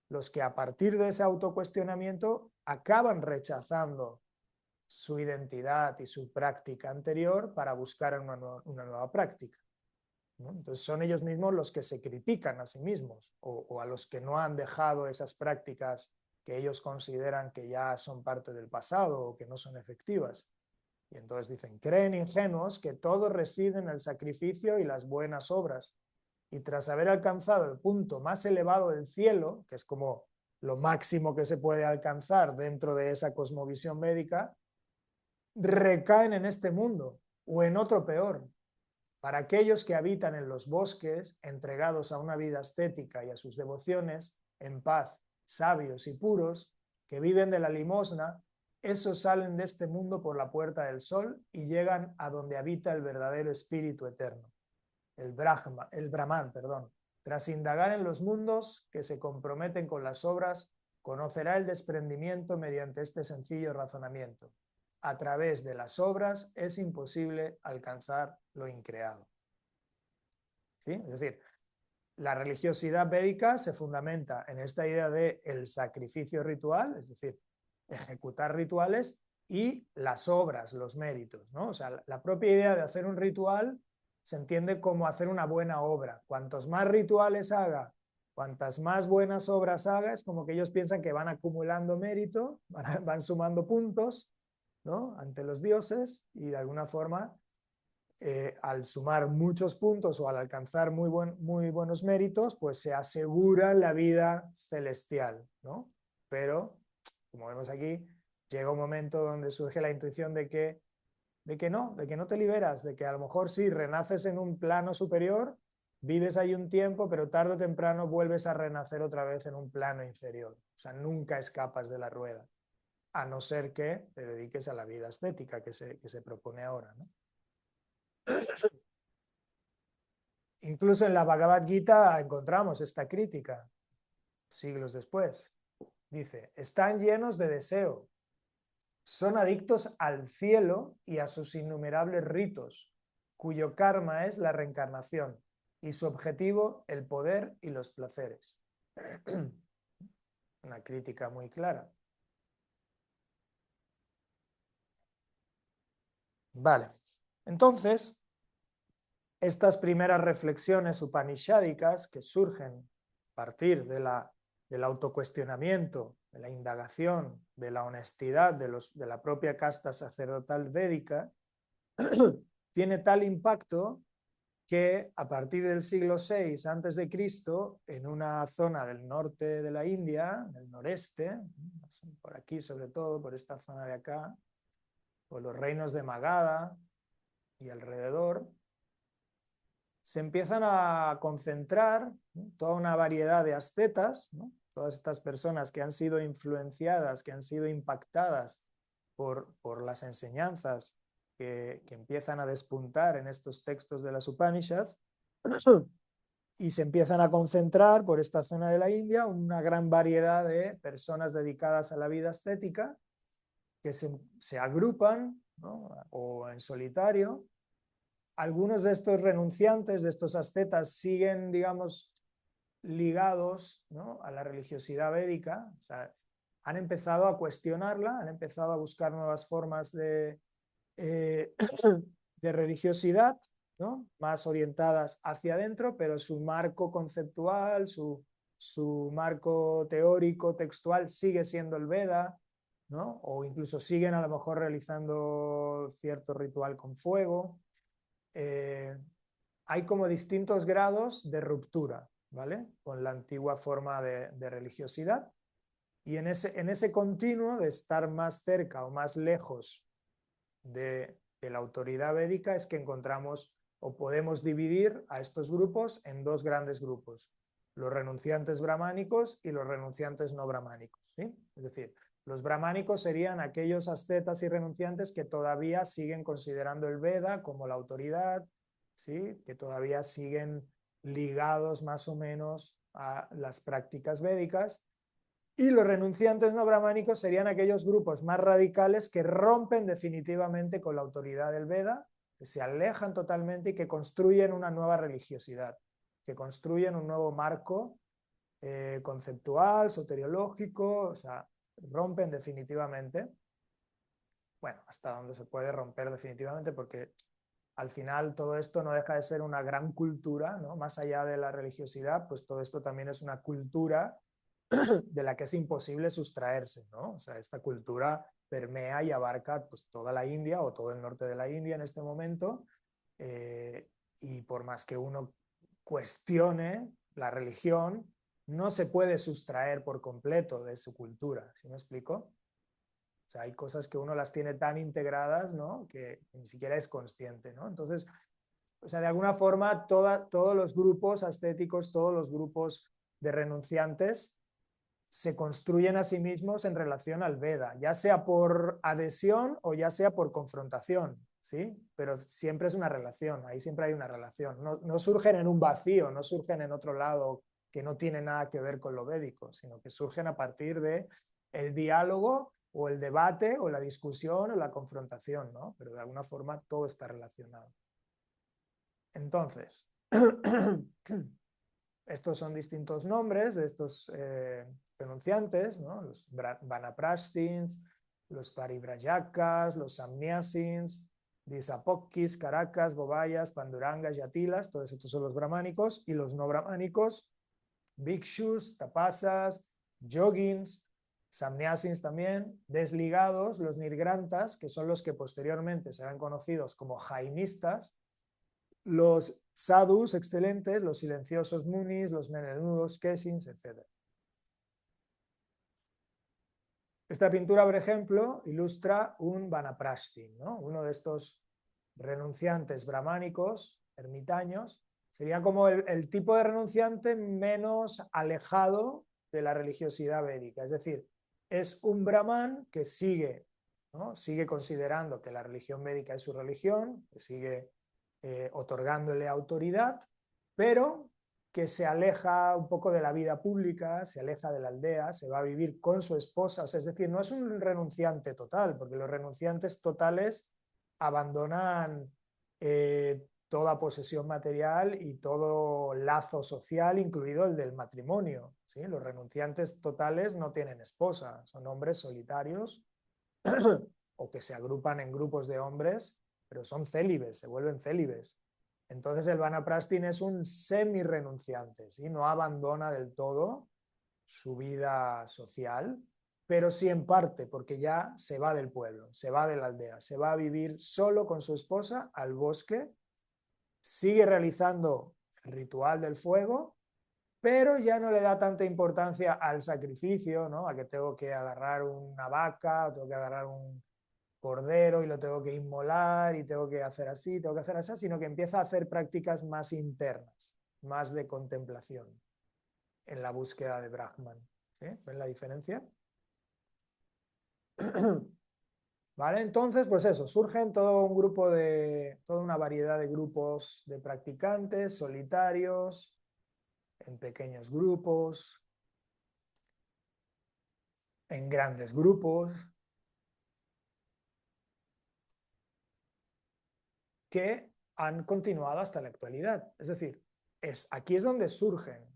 los que a partir de ese autocuestionamiento acaban rechazando su identidad y su práctica anterior para buscar una nueva práctica, ¿no? Entonces son ellos mismos los que se critican a sí mismos o a los que no han dejado esas prácticas que ellos consideran que ya son parte del pasado o que no son efectivas. Y entonces dicen: creen ingenuos que todo reside en el sacrificio y las buenas obras. Y tras haber alcanzado el punto más elevado del cielo, que es como lo máximo que se puede alcanzar dentro de esa cosmovisión médica, recaen en este mundo o en otro peor. Para aquellos que habitan en los bosques, entregados a una vida ascética y a sus devociones, en paz, sabios y puros, que viven de la limosna, esos salen de este mundo por la puerta del sol y llegan a donde habita el verdadero espíritu eterno, el Brahman. Tras indagar en los mundos que se comprometen con las obras, conocerá el desprendimiento mediante este sencillo razonamiento: a través de las obras es imposible alcanzar lo increado. ¿Sí? Es decir, la religiosidad védica se fundamenta en esta idea del sacrificio ritual, es decir, ejecutar rituales y las obras, los méritos, ¿no? O sea, la propia idea de hacer un ritual se entiende como hacer una buena obra. Cuantos más rituales haga, cuantas más buenas obras haga, es como que ellos piensan que van acumulando mérito, van sumando puntos, ¿no? Ante los dioses, y de alguna forma, al sumar muchos puntos o al alcanzar muy buenos méritos, pues se asegura la vida celestial, ¿no? Pero, como vemos aquí, llega un momento donde surge la intuición de que no te liberas, de que a lo mejor sí, renaces en un plano superior, vives ahí un tiempo, pero tarde o temprano vuelves a renacer otra vez en un plano inferior. O sea, nunca escapas de la rueda, a no ser que te dediques a la vida estética que se propone ahora, ¿no? Incluso en la Bhagavad Gita encontramos esta crítica, siglos después. Dice, están llenos de deseo, son adictos al cielo y a sus innumerables ritos, cuyo karma es la reencarnación y su objetivo el poder y los placeres. Una crítica muy clara. Vale, entonces, estas primeras reflexiones upanishádicas que surgen a partir del autocuestionamiento, de la indagación, de la honestidad de la propia casta sacerdotal védica, tiene tal impacto que a partir del siglo VI a.C., en una zona del norte de la India, del noreste, por aquí sobre todo, por esta zona de acá, por los reinos de Magadha y alrededor, se empiezan a concentrar, ¿no?, toda una variedad de ascetas, ¿no?, todas estas personas que han sido influenciadas, que han sido impactadas por las enseñanzas que empiezan a despuntar en estos textos de las Upanishads, y se empiezan a concentrar por esta zona de la India una gran variedad de personas dedicadas a la vida estética que se agrupan, ¿no?, o en solitario. Algunos de estos renunciantes, de estos ascetas, siguen, digamos, ligados, ¿no?, a la religiosidad védica. O sea, han empezado a cuestionarla, han empezado a buscar nuevas formas de religiosidad, ¿no?, más orientadas hacia adentro, pero su marco conceptual, su marco teórico, textual, sigue siendo el Veda, ¿no?, o incluso siguen a lo mejor realizando cierto ritual con fuego. Hay como distintos grados de ruptura, ¿vale?, con la antigua forma de religiosidad, y en ese continuo de estar más cerca o más lejos de la autoridad védica es que encontramos o podemos dividir a estos grupos en dos grandes grupos: los renunciantes brahmánicos y los renunciantes no brahmánicos, ¿sí? Es decir, los brahmánicos serían aquellos ascetas y renunciantes que todavía siguen considerando el Veda como la autoridad, ¿sí?, que todavía siguen ligados más o menos a las prácticas védicas. Y los renunciantes no brahmánicos serían aquellos grupos más radicales que rompen definitivamente con la autoridad del Veda, que se alejan totalmente y que construyen una nueva religiosidad, que construyen un nuevo marco conceptual, soteriológico, o sea, rompen definitivamente. Bueno, hasta donde se puede romper definitivamente, porque al final todo esto no deja de ser una gran cultura, ¿no? Más allá de la religiosidad, pues todo esto también es una cultura de la que es imposible sustraerse, ¿no? O sea, esta cultura permea y abarca pues toda la India o todo el norte de la India en este momento, y por más que uno cuestione la religión, no se puede sustraer por completo de su cultura, ¿sí me explico? O sea, hay cosas que uno las tiene tan integradas, ¿no?, que ni siquiera es consciente, ¿no? Entonces, o sea, de alguna forma, todos los grupos ascéticos, todos los grupos de renunciantes se construyen a sí mismos en relación al Veda, ya sea por adhesión o ya sea por confrontación, ¿sí? Pero siempre es una relación, ahí siempre hay una relación. No surgen en un vacío, no surgen en otro lado que no tiene nada que ver con lo védico, sino que surgen a partir de el diálogo o el debate o la discusión o la confrontación, ¿no? Pero de alguna forma todo está relacionado. Entonces, estos son distintos nombres de estos renunciantes, ¿no? Los Vanaprastins, los Paribrajakas, los Samnyasins, Disapokis, Caracas, Bobayas, Pandurangas, Yatilas, todos estos son los brahmánicos, y los no brahmánicos, Bhikshus, Tapasas, Yogins, Samnyasins también, desligados, los Nirgrantas, que son los que posteriormente serán conocidos como jainistas, los sadhus excelentes, los silenciosos munis, los menenudos kesins, etc. Esta pintura, por ejemplo, ilustra un vanaprashtin, ¿no? Uno de estos renunciantes brahmánicos, ermitaños, sería como el tipo de renunciante menos alejado de la religiosidad védica. Es decir, es un brahman que sigue, ¿no? Sigue considerando que la religión védica es su religión, que sigue otorgándole autoridad, pero que se aleja un poco de la vida pública, se aleja de la aldea, se va a vivir con su esposa. O sea, es decir, no es un renunciante total, porque los renunciantes totales abandonan toda posesión material y todo lazo social, incluido el del matrimonio. ¿Sí? Los renunciantes totales no tienen esposa, son hombres solitarios o que se agrupan en grupos de hombres, pero son célibes, se vuelven célibes. Entonces el vanaprastin es un semi-renunciante, ¿sí? No abandona del todo su vida social, pero sí en parte, porque ya se va del pueblo, se va de la aldea, se va a vivir solo con su esposa al bosque, sigue realizando el ritual del fuego, pero ya no le da tanta importancia al sacrificio, ¿no? A que tengo que agarrar una vaca, o tengo que agarrar un cordero y lo tengo que inmolar y tengo que hacer así, tengo que hacer así, sino que empieza a hacer prácticas más internas, más de contemplación en la búsqueda de Brahman. ¿Sí? ¿Ven la diferencia? ¿Vale? Entonces, pues eso, surgen todo un grupo toda una variedad de grupos de practicantes, solitarios, en pequeños grupos, en grandes grupos, que han continuado hasta la actualidad. Es decir, aquí es donde surgen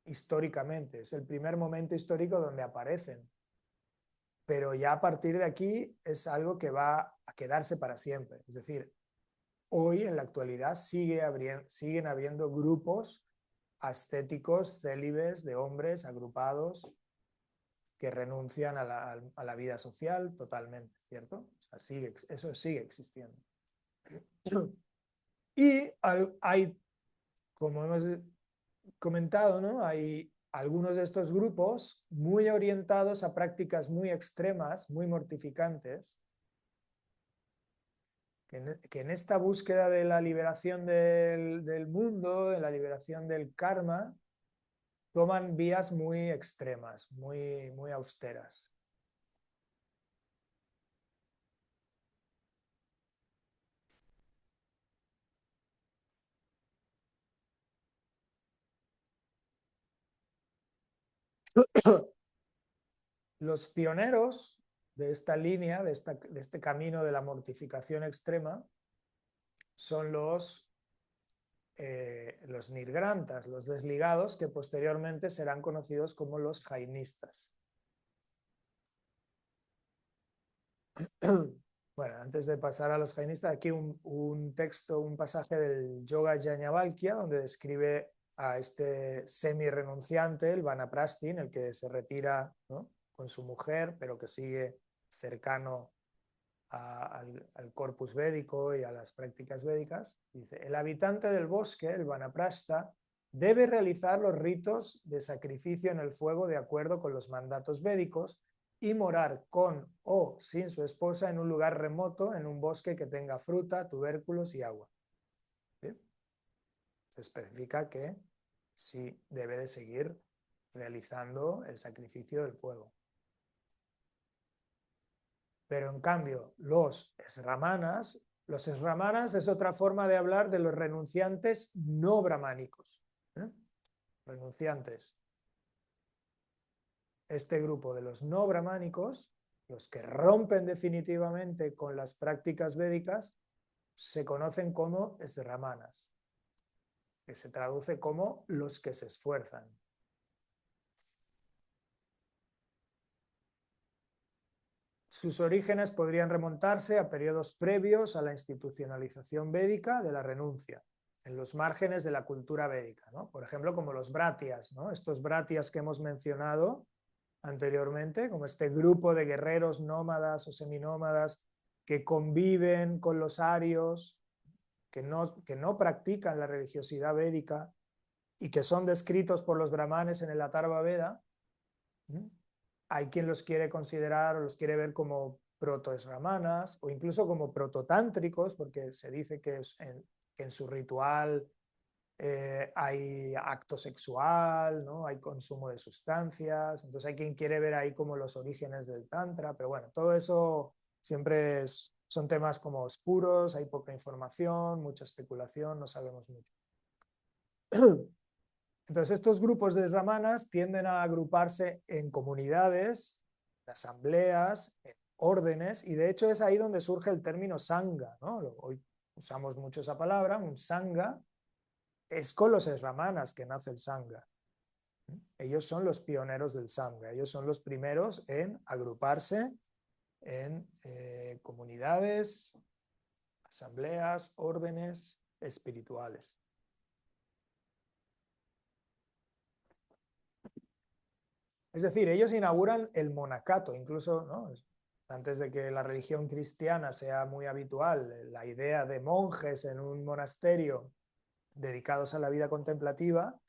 históricamente, es el primer momento histórico donde aparecen, pero ya a partir de aquí es algo que va a quedarse para siempre. Es decir, hoy en la actualidad siguen habiendo grupos ascéticos, célibes, de hombres agrupados que renuncian a la vida social totalmente, ¿cierto? O sea, eso sigue existiendo. Y hay, como hemos comentado, ¿no? Hay algunos de estos grupos muy orientados a prácticas muy extremas, muy mortificantes, que en esta búsqueda de la liberación del mundo, de la liberación del karma, toman vías muy extremas, muy austeras. Los pioneros de esta línea, de este camino de la mortificación extrema, son los nirgrantas, los desligados, que posteriormente serán conocidos como los jainistas. Bueno, antes de pasar a los jainistas, aquí un texto, un pasaje del Yoga Yajnavalkya, donde describe a este semi-renunciante, el Vanaprastin, el que se retira, ¿no? Con su mujer, pero que sigue cercano al corpus védico y a las prácticas védicas. Dice, el habitante del bosque, el Vanaprastha, debe realizar los ritos de sacrificio en el fuego de acuerdo con los mandatos védicos y morar con o sin su esposa en un lugar remoto, en un bosque que tenga fruta, tubérculos y agua. ¿Sí? Se especifica que sí debe de seguir realizando el sacrificio del fuego. Pero en cambio, los sramanas es otra forma de hablar de los renunciantes no brahmánicos. ¿Eh? Renunciantes. Este grupo de los no brahmánicos, los que rompen definitivamente con las prácticas védicas, se conocen como sramanas. que se traduce como los que se esfuerzan. Sus orígenes podrían remontarse a periodos previos a la institucionalización védica de la renuncia, en los márgenes de la cultura védica, ¿no? Por ejemplo, como los bratias, ¿no? Estos bratias que hemos mencionado anteriormente, como este grupo de guerreros nómadas o seminómadas que conviven con los arios, que no practican la religiosidad védica y que son descritos por los brahmanes en el Atharva Veda. Hay quien los quiere considerar o los quiere ver como proto-esramanas o incluso como prototántricos, porque se dice que en su ritual hay acto sexual, ¿no? Hay consumo de sustancias, entonces hay quien quiere ver ahí como los orígenes del tantra, pero bueno, todo eso siempre son temas como oscuros, hay poca información, mucha especulación, no sabemos mucho. Entonces estos grupos de brahmanas tienden a agruparse en comunidades, en asambleas, en órdenes, y de hecho es ahí donde surge el término sangha, ¿no? Hoy usamos mucho esa palabra, un sangha. Es con los brahmanas que nace el sangha. Ellos son los pioneros del sangha, ellos son los primeros en agruparse en comunidades, asambleas, órdenes espirituales. Es decir, ellos inauguran el monacato, incluso, ¿no? Antes de que la religión cristiana sea muy habitual, la idea de monjes en un monasterio dedicados a la vida contemplativa,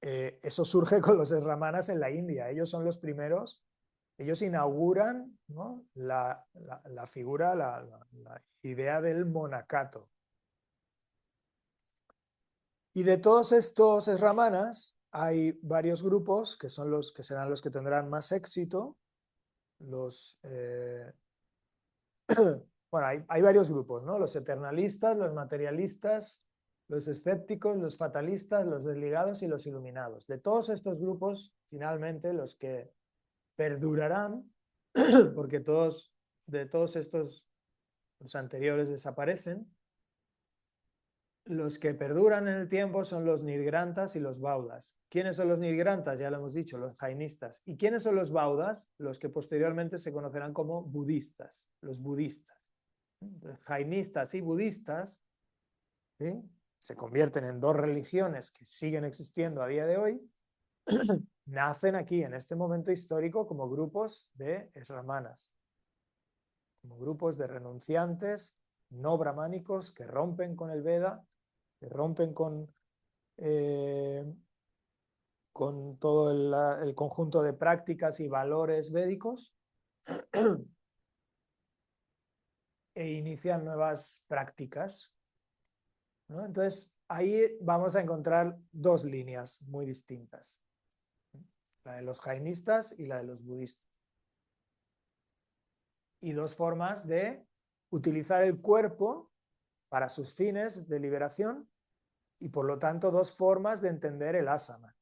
eso surge con los brahmanas en la India. Ellos son los primeros, ellos inauguran, ¿no? la figura, la idea del monacato. Y de todos estos brahmanas hay varios grupos que son los que serán los que tendrán más éxito. Bueno, hay varios grupos, ¿no? Los eternalistas, los materialistas, los escépticos, los fatalistas, los desligados y los iluminados. De todos estos grupos, finalmente, los que perdurarán, porque de todos estos, los anteriores desaparecen, los que perduran en el tiempo son los nirgrantas y los baudas. ¿Quiénes son los nirgrantas? Ya lo hemos dicho, los jainistas. ¿Y quiénes son los baudas? Los que posteriormente se conocerán como budistas, los budistas. Jainistas y budistas, ¿sí? Se convierten en dos religiones que siguen existiendo a día de hoy, nacen aquí en este momento histórico como grupos de brahmanas, como grupos de renunciantes no brahmánicos que rompen con el Veda, que rompen con todo el conjunto de prácticas y valores védicos e inician nuevas prácticas, ¿no? Entonces, ahí vamos a encontrar dos líneas muy distintas, la de los jainistas y la de los budistas. Y dos formas de utilizar el cuerpo para sus fines de liberación y, por lo tanto, dos formas de entender el asana.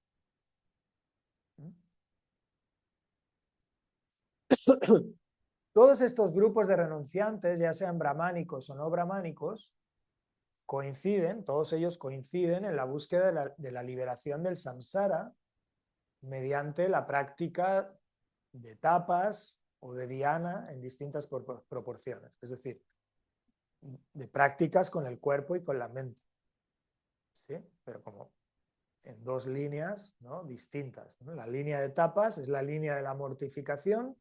Todos estos grupos de renunciantes, ya sean brahmánicos o no brahmánicos, coinciden, todos ellos coinciden en la búsqueda de la liberación del samsara mediante la práctica de tapas o de dhyana en distintas proporciones, es decir, de prácticas con el cuerpo y con la mente, ¿sí? Pero como en dos líneas, ¿no? Distintas, ¿no? La línea de tapas es la línea de la mortificación,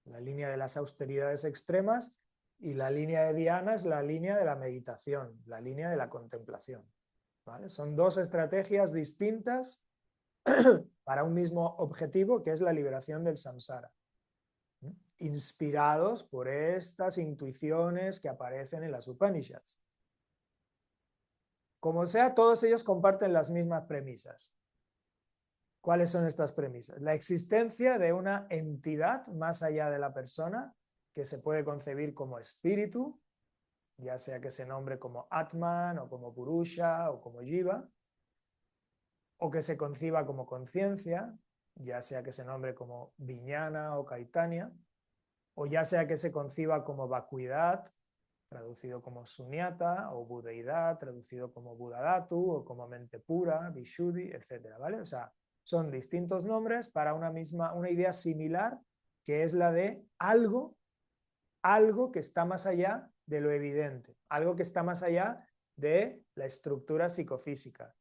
la línea de las austeridades extremas, y la línea de dhyana es la línea de la meditación, la línea de la contemplación, ¿vale? Son dos estrategias distintas para un mismo objetivo, que es la liberación del samsara, inspirados por estas intuiciones que aparecen en las Upanishads. Como sea, todos ellos comparten las mismas premisas. ¿Cuáles son estas premisas? La existencia de una entidad más allá de la persona, que se puede concebir como espíritu, ya sea que se nombre como Atman, o como Purusha, o como Jiva, o que se conciba como conciencia, ya sea que se nombre como Vijnana o Caitanya, o ya sea que se conciba como vacuidad, traducido como sunyata, o budeidad, traducido como budadhatu, o como mente pura, vishuddhi, etcétera, ¿vale? O sea, son distintos nombres para una idea similar, que es la de algo que está más allá de lo evidente, algo que está más allá de la estructura psicofísica,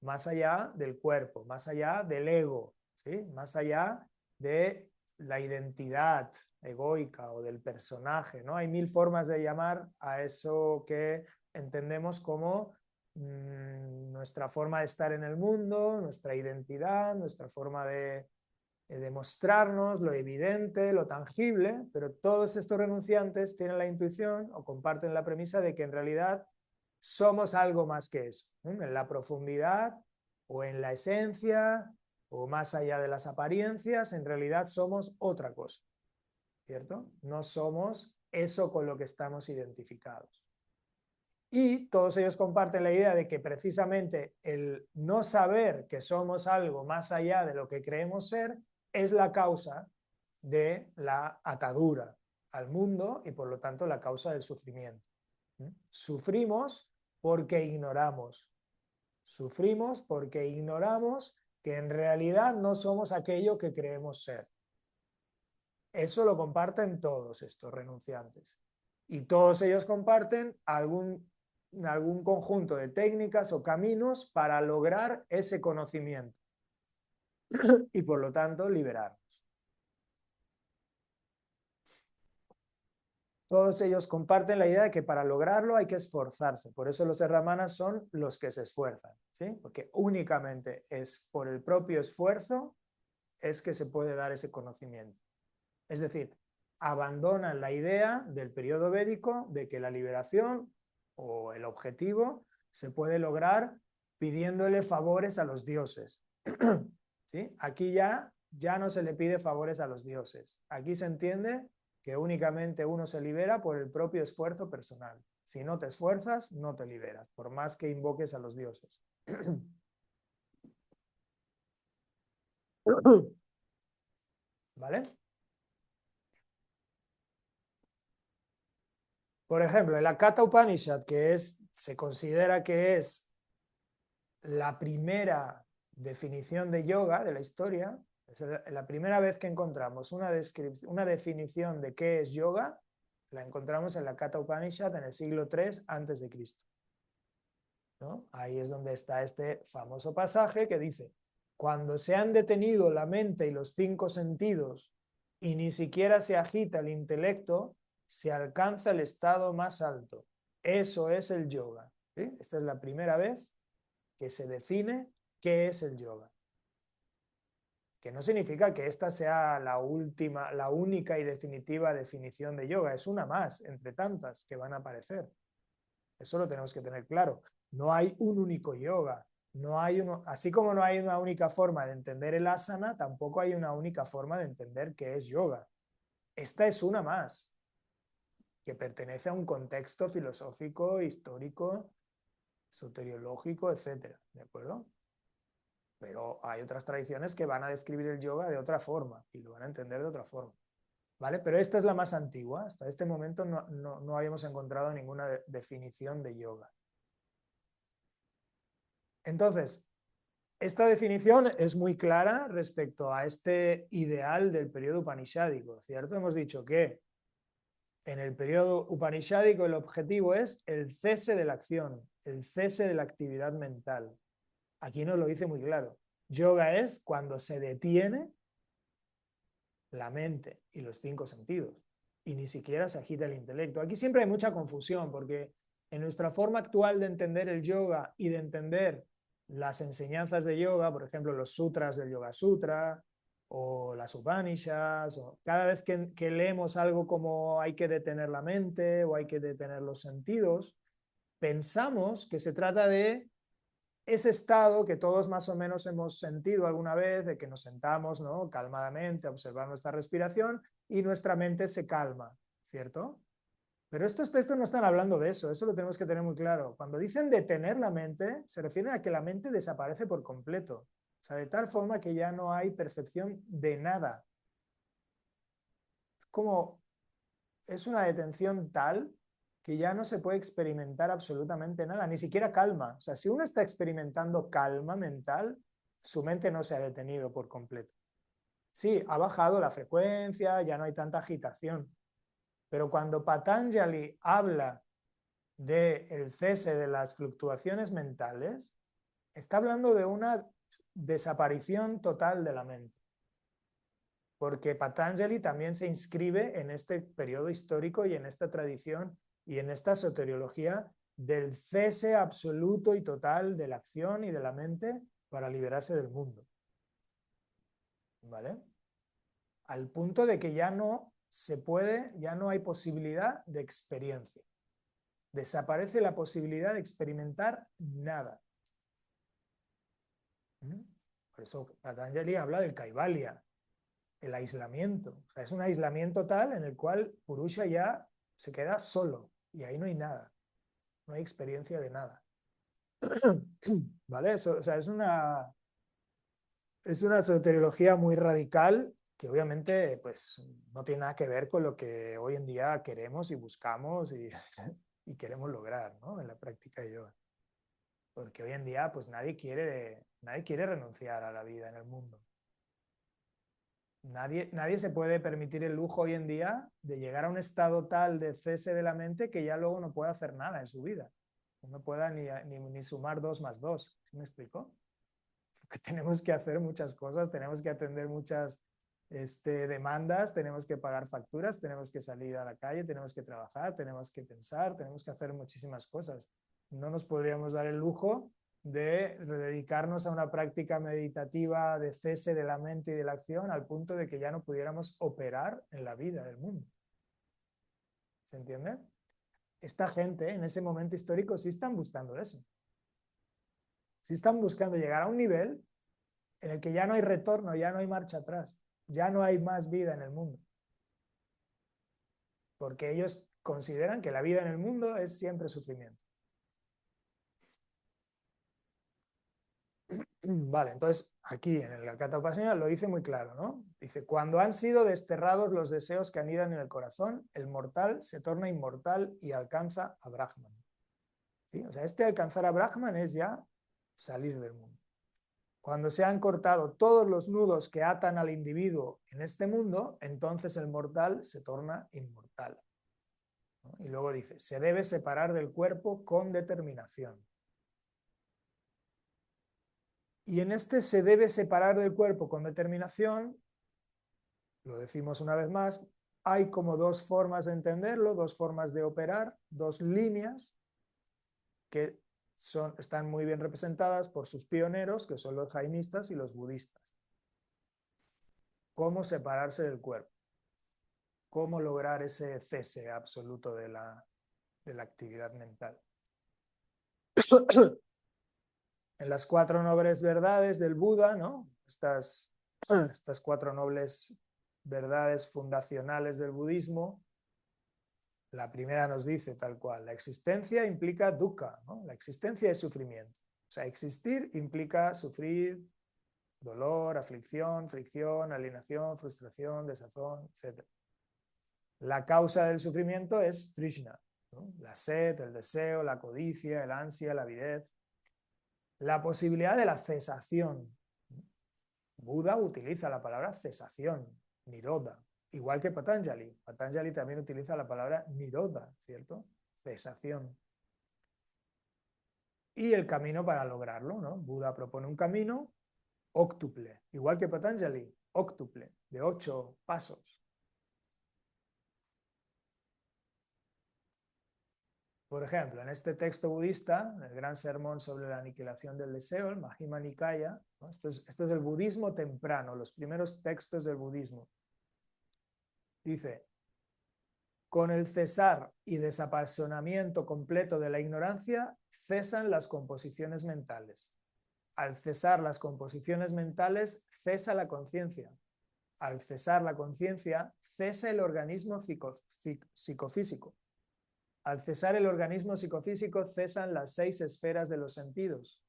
más allá del cuerpo, más allá del ego, ¿sí? Más allá de la identidad egoica o del personaje, ¿no? Hay mil formas de llamar a eso que entendemos como nuestra forma de estar en el mundo, nuestra identidad, nuestra forma de demostrarnos lo evidente, lo tangible, pero todos estos renunciantes tienen la intuición o comparten la premisa de que en realidad somos algo más que eso, en la profundidad o en la esencia o más allá de las apariencias, en realidad somos otra cosa, ¿cierto? No somos eso con lo que estamos identificados. Y todos ellos comparten la idea de que precisamente el no saber que somos algo más allá de lo que creemos ser es la causa de la atadura al mundo y por lo tanto la causa del sufrimiento. Sufrimos porque ignoramos. Sufrimos porque ignoramos que en realidad no somos aquello que creemos ser. Eso lo comparten todos estos renunciantes. Y todos ellos comparten algún conjunto de técnicas o caminos para lograr ese conocimiento y por lo tanto liberarnos. Todos ellos comparten la idea de que para lograrlo hay que esforzarse. Por eso los herramanas son los que se esfuerzan, ¿sí? Porque únicamente es por el propio esfuerzo es que se puede dar ese conocimiento. Es decir, abandonan la idea del periodo védico de que la liberación o el objetivo se puede lograr pidiéndole favores a los dioses. ¿Sí? Aquí ya no se le pide favores a los dioses. Aquí se entiende que únicamente uno se libera por el propio esfuerzo personal. Si no te esfuerzas, no te liberas, por más que invoques a los dioses. ¿Vale? Por ejemplo, en la Katha Upanishad, se considera que es la primera definición de yoga de la historia, es la primera vez que encontramos una definición de qué es yoga, la encontramos en la Katha Upanishad en el siglo III antes de Cristo. ¿No? Ahí es donde está este famoso pasaje que dice: cuando se han detenido la mente y los 5 sentidos y ni siquiera se agita el intelecto, se alcanza el estado más alto. Eso es el yoga. ¿Sí? Esta es la primera vez que se define qué es el yoga. Que no significa que esta sea la única y definitiva definición de yoga. Es una más, entre tantas que van a aparecer. Eso lo tenemos que tener claro. No hay un único yoga. Así como no hay una única forma de entender el asana, tampoco hay una única forma de entender qué es yoga. Esta es una más, que pertenece a un contexto filosófico, histórico, soteriológico, etc. ¿De acuerdo? Pero hay otras tradiciones que van a describir el yoga de otra forma y lo van a entender de otra forma. ¿Vale? Pero esta es la más antigua. Hasta este momento no habíamos encontrado ninguna definición de yoga. Entonces, esta definición es muy clara respecto a este ideal del periodo upanishádico, ¿cierto? Hemos dicho que en el periodo upanishádico el objetivo es el cese de la acción, el cese de la actividad mental. Aquí nos lo dice muy claro. Yoga es cuando se detiene la mente y los 5 sentidos y ni siquiera se agita el intelecto. Aquí siempre hay mucha confusión porque en nuestra forma actual de entender el yoga y de entender las enseñanzas de yoga, por ejemplo, los sutras del Yoga Sutra o las Upanishads, o cada vez que leemos algo como hay que detener la mente o hay que detener los sentidos, pensamos que se trata de ese estado que todos más o menos hemos sentido alguna vez, de que nos sentamos, ¿no?, calmadamente a observar nuestra respiración y nuestra mente se calma, ¿cierto? Pero estos textos no están hablando de eso, eso lo tenemos que tener muy claro. Cuando dicen detener la mente, se refiere a que la mente desaparece por completo. O sea, de tal forma que ya no hay percepción de nada. Es una detención tal que ya no se puede experimentar absolutamente nada, ni siquiera calma. O sea, si uno está experimentando calma mental, su mente no se ha detenido por completo. Sí, ha bajado la frecuencia, ya no hay tanta agitación. Pero cuando Patanjali habla del cese de las fluctuaciones mentales, está hablando de una desaparición total de la mente. Porque Patanjali también se inscribe en este periodo histórico y en esta tradición y en esta soteriología del cese absoluto y total de la acción y de la mente para liberarse del mundo. ¿Vale? Al punto de que ya no se puede, ya no hay posibilidad de experiencia. Desaparece la posibilidad de experimentar nada. Por eso Patanjali habla del Kaivalya, el aislamiento. O sea, es un aislamiento tal en el cual Purusha ya se queda solo y ahí no hay nada, no hay experiencia de nada. ¿Vale? Eso, o sea, es una soteriología muy radical que obviamente pues, no tiene nada que ver con lo que hoy en día queremos y buscamos y queremos lograr, ¿no? En la práctica de yoga. Porque hoy en día pues, nadie quiere renunciar a la vida en el mundo. Nadie se puede permitir el lujo hoy en día de llegar a un estado tal de cese de la mente que ya luego no pueda hacer nada en su vida. No pueda ni sumar 2 más 2. ¿Sí me explico? Porque tenemos que hacer muchas cosas, tenemos que atender muchas demandas, tenemos que pagar facturas, tenemos que salir a la calle, tenemos que trabajar, tenemos que pensar, tenemos que hacer muchísimas cosas. No nos podríamos dar el lujo de dedicarnos a una práctica meditativa de cese de la mente y de la acción al punto de que ya no pudiéramos operar en la vida del mundo. ¿Se entiende? Esta gente en ese momento histórico sí están buscando eso. Sí están buscando llegar a un nivel en el que ya no hay retorno, ya no hay marcha atrás, ya no hay más vida en el mundo. Porque ellos consideran que la vida en el mundo es siempre sufrimiento. Vale, entonces aquí en el Katha Upasana lo dice muy claro, ¿no? Dice, cuando han sido desterrados los deseos que anidan en el corazón, el mortal se torna inmortal y alcanza a Brahman. ¿Sí? O sea, alcanzar a Brahman es ya salir del mundo. Cuando se han cortado todos los nudos que atan al individuo en este mundo, entonces el mortal se torna inmortal. ¿No? Y luego dice, se debe separar del cuerpo con determinación. Y en este se debe separar del cuerpo con determinación, lo decimos una vez más, hay como 2 formas de entenderlo, 2 formas de operar, 2 líneas que están muy bien representadas por sus pioneros, que son los jainistas y los budistas. ¿Cómo separarse del cuerpo? ¿Cómo lograr ese cese absoluto de la actividad mental? En las 4 nobles verdades del Buda, ¿no? Estas 4 nobles verdades fundacionales del budismo, la primera nos dice tal cual, la existencia implica dukkha, ¿no? La existencia es sufrimiento. O sea, existir implica sufrir dolor, aflicción, fricción, alienación, frustración, desazón, etc. La causa del sufrimiento es trishna, ¿no? La sed, el deseo, la codicia, el ansia, la avidez. La posibilidad de la cesación. Buda utiliza la palabra cesación, nirodha, igual que Patanjali. Patanjali también utiliza la palabra nirodha, ¿cierto? Cesación. Y el camino para lograrlo, ¿no? Buda propone un camino óctuple, igual que Patanjali, óctuple, de 8 pasos. Por ejemplo, en este texto budista, en el gran sermón sobre la aniquilación del deseo, el Majjhima Nikaya, ¿no? Esto es el budismo temprano, los primeros textos del budismo. Dice, con el cesar y desapasionamiento completo de la ignorancia, cesan las composiciones mentales. Al cesar las composiciones mentales, cesa la conciencia. Al cesar la conciencia, cesa el organismo psicofísico. Al cesar el organismo psicofísico, cesan las 6 esferas de los sentidos.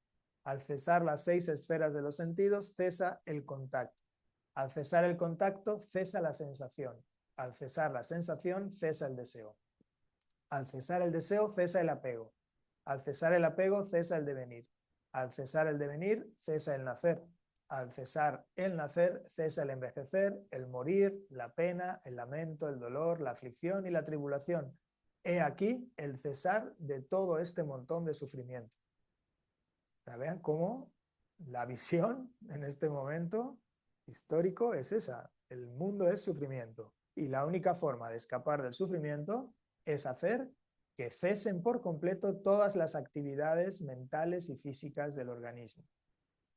Al cesar las 6 esferas de los sentidos, cesa el contacto. Al cesar el contacto, cesa la sensación. Al cesar la sensación, cesa el deseo. Al cesar el deseo, cesa el apego. Al cesar el apego, cesa el devenir. Al cesar el devenir, cesa el nacer. Al cesar el nacer, cesa el envejecer, el morir, la pena, el lamento, el dolor, la aflicción y la tribulación. He aquí el cesar de todo este montón de sufrimiento. Vean cómo la visión en este momento histórico es esa. El mundo es sufrimiento. Y la única forma de escapar del sufrimiento es hacer que cesen por completo todas las actividades mentales y físicas del organismo.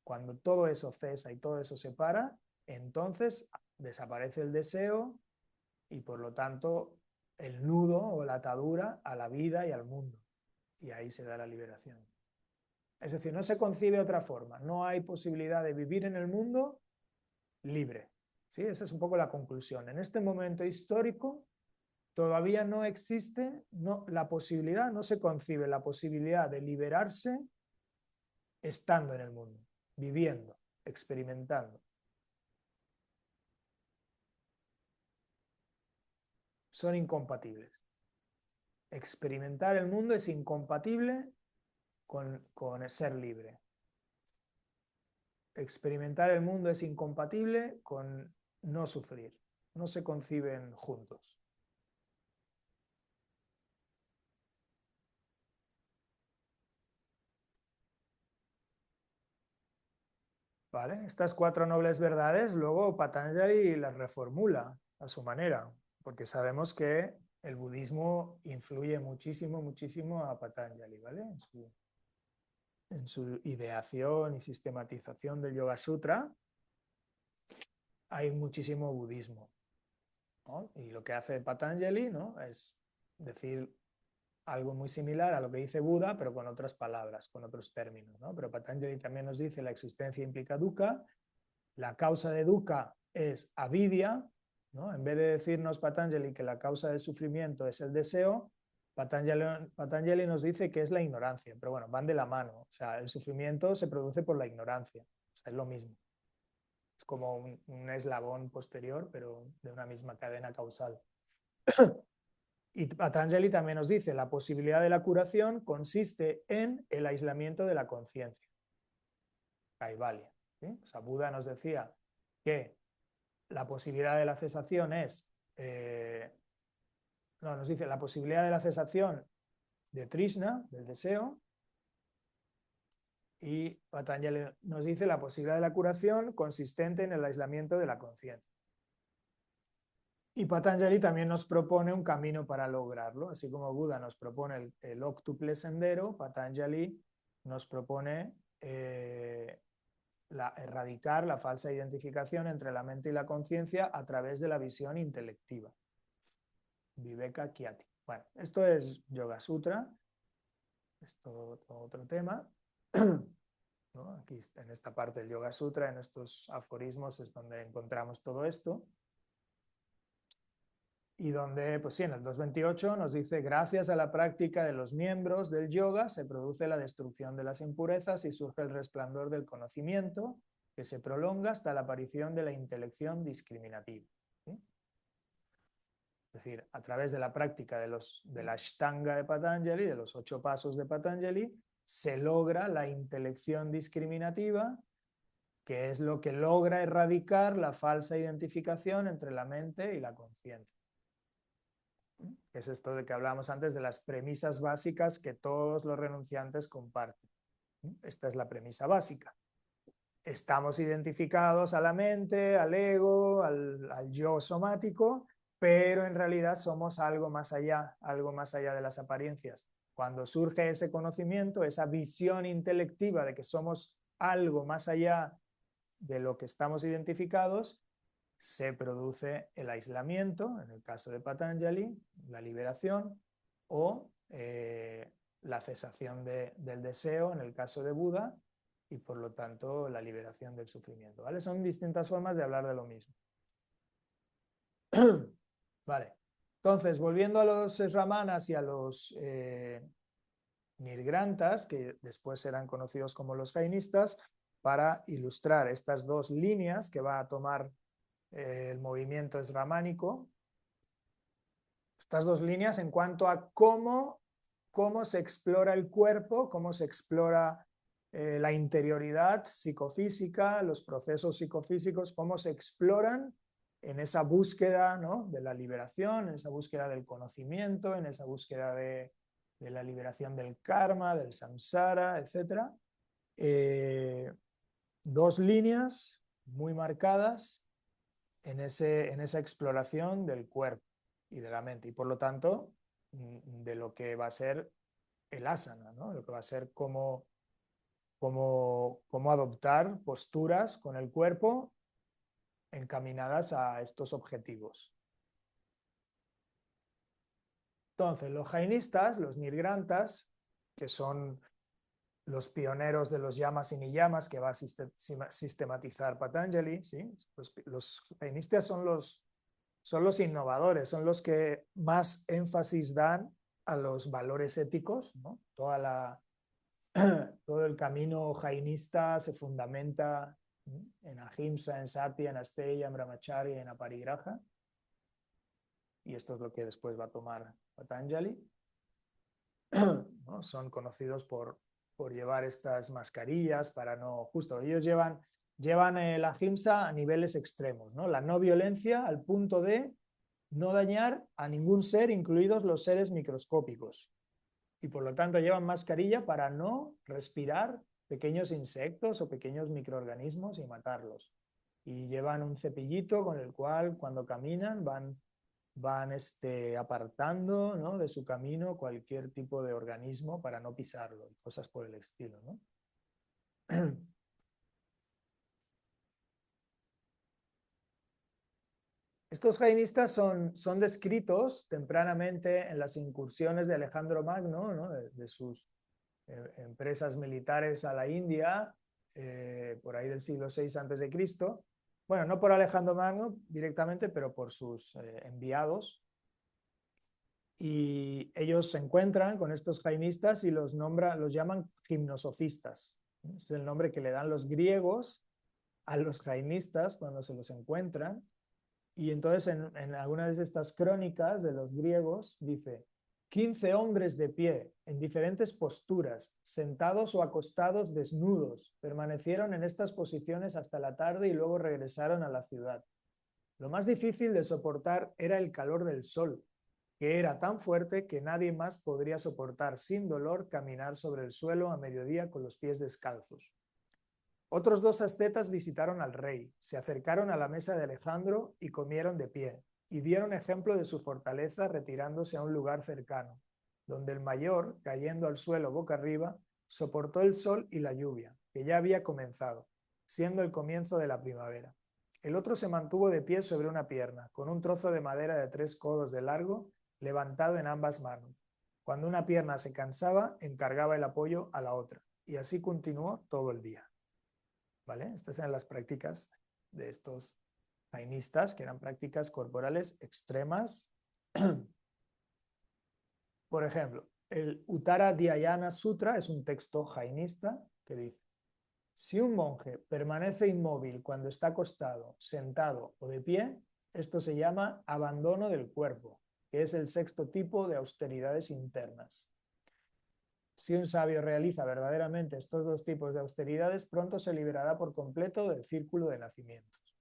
Cuando todo eso cesa y todo eso se para, entonces desaparece el deseo y por lo tanto el nudo o la atadura a la vida y al mundo. Y ahí se da la liberación. Es decir, no se concibe otra forma. No hay posibilidad de vivir en el mundo libre. ¿Sí? Esa es un poco la conclusión. En este momento histórico todavía no existe la posibilidad, no se concibe la posibilidad de liberarse estando en el mundo, viviendo, experimentando. Son incompatibles. Experimentar el mundo es incompatible con ser libre. Experimentar el mundo es incompatible con no sufrir. No se conciben juntos. ¿Vale? Estas 4 nobles verdades luego Patanjali las reformula a su manera, porque sabemos que el budismo influye muchísimo, muchísimo a Patanjali, ¿vale? En su ideación y sistematización del Yoga Sutra hay muchísimo budismo, ¿no? Y lo que hace Patanjali, ¿no?, es decir algo muy similar a lo que dice Buda, pero con otras palabras, con otros términos, ¿no? Pero Patanjali también nos dice la existencia implica dukkha, la causa de dukkha es avidya, ¿no? En vez de decirnos Patanjali que la causa del sufrimiento es el deseo, Patanjali nos dice que es la ignorancia, pero bueno, van de la mano, o sea, el sufrimiento se produce por la ignorancia, o sea, es lo mismo. Es como un eslabón posterior, pero de una misma cadena causal. Y Patanjali también nos dice, la posibilidad de la curación consiste en el aislamiento de la conciencia. Kaivalya. ¿Sí? O sea, Buda nos decía que la posibilidad de la cesación es, nos dice la posibilidad de la cesación de Trishna, del deseo, y Patanjali nos dice la posibilidad de la curación consistente en el aislamiento de la conciencia. Y Patanjali también nos propone un camino para lograrlo, así como Buda nos propone el óctuple sendero, Patanjali nos propone erradicar la falsa identificación entre la mente y la conciencia a través de la visión intelectiva. Viveka Kyati. Bueno, esto es Yoga Sutra, esto es otro tema. ¿No? Aquí en esta parte del Yoga Sutra, en estos aforismos es donde encontramos todo esto. Y donde, pues sí, en el 228 nos dice, gracias a la práctica de los miembros del yoga se produce la destrucción de las impurezas y surge el resplandor del conocimiento que se prolonga hasta la aparición de la intelección discriminativa. ¿Sí? Es decir, a través de la práctica de la Ashtanga de Patanjali, de los 8 pasos de Patanjali, se logra la intelección discriminativa, que es lo que logra erradicar la falsa identificación entre la mente y la conciencia. Es esto de que hablábamos antes de las premisas básicas que todos los renunciantes comparten. Esta es la premisa básica. Estamos identificados a la mente, al ego, al yo somático, pero en realidad somos algo más allá de las apariencias. Cuando surge ese conocimiento, esa visión intelectiva de que somos algo más allá de lo que estamos identificados, se produce el aislamiento, en el caso de Patanjali, la liberación, o la cesación del deseo, en el caso de Buda, y por lo tanto la liberación del sufrimiento. ¿Vale? Son distintas formas de hablar de lo mismo. Vale. Entonces, volviendo a los Ramanas y a los Nirgrantas, que después serán conocidos como los jainistas, para ilustrar estas 2 líneas que va a tomar el movimiento esramánico, Estas dos líneas en cuanto a cómo se explora el cuerpo, cómo se explora la interioridad psicofísica, los procesos psicofísicos, cómo se exploran en esa búsqueda, ¿no?, de la liberación, en esa búsqueda del conocimiento, en esa búsqueda de la liberación del karma, del samsara, etc. Dos líneas muy marcadas en esa exploración del cuerpo y de la mente, y por lo tanto de lo que va a ser el asana, ¿no?, lo que va a ser cómo adoptar posturas con el cuerpo encaminadas a estos objetivos. Entonces, los jainistas, los nirgrantas, que son los pioneros de los yamas y niyamas que va a sistematizar Patanjali, ¿sí? Los jainistas son los innovadores, son los que más énfasis dan a los valores éticos, ¿no? Todo el camino jainista se fundamenta en ahimsa, en satya, en asteya, en brahmacharya, en aparigraha. Y esto es lo que después va a tomar Patanjali. ¿No? Son conocidos por llevar estas mascarillas para no... Justo, ellos llevan la ahimsa a niveles extremos, ¿no? La no violencia al punto de no dañar a ningún ser, incluidos los seres microscópicos. Y por lo tanto llevan mascarilla para no respirar pequeños insectos o pequeños microorganismos y matarlos. Y llevan un cepillito con el cual cuando caminan van apartando, ¿no?, de su camino cualquier tipo de organismo para no pisarlo y cosas por el estilo, ¿no? Estos jainistas son descritos tempranamente en las incursiones de Alejandro Magno, ¿no?, de sus empresas militares a la India, por ahí del siglo VI a.C. Bueno, no por Alejandro Magno directamente, pero por sus enviados. Y ellos se encuentran con estos jainistas y los llaman gimnosofistas. Es el nombre que le dan los griegos a los jainistas cuando se los encuentran. Y entonces en algunas de estas crónicas de los griegos dice: 15 hombres de pie, en diferentes posturas, sentados o acostados desnudos, permanecieron en estas posiciones hasta la tarde y luego regresaron a la ciudad. Lo más difícil de soportar era el calor del sol, que era tan fuerte que nadie más podría soportar sin dolor caminar sobre el suelo a mediodía con los pies descalzos. Otros dos ascetas visitaron al rey, se acercaron a la mesa de Alejandro y comieron de pie, y dieron ejemplo de su fortaleza retirándose a un lugar cercano, donde el mayor, cayendo al suelo boca arriba, soportó el sol y la lluvia, que ya había comenzado, siendo el comienzo de la primavera. El otro se mantuvo de pie sobre una pierna, con un trozo de madera de 3 codos de largo, levantado en ambas manos. Cuando una pierna se cansaba, encargaba el apoyo a la otra, y así continuó todo el día. ¿Vale? Estas eran las prácticas de estos jainistas, que eran prácticas corporales extremas. Por ejemplo, el Uttara Dhyayana Sutra es un texto jainista que dice: si un monje permanece inmóvil cuando está acostado, sentado o de pie, esto se llama abandono del cuerpo, que es el 6º tipo de austeridades internas. Si un sabio realiza verdaderamente estos 2 tipos de austeridades, pronto se liberará por completo del círculo de nacimientos.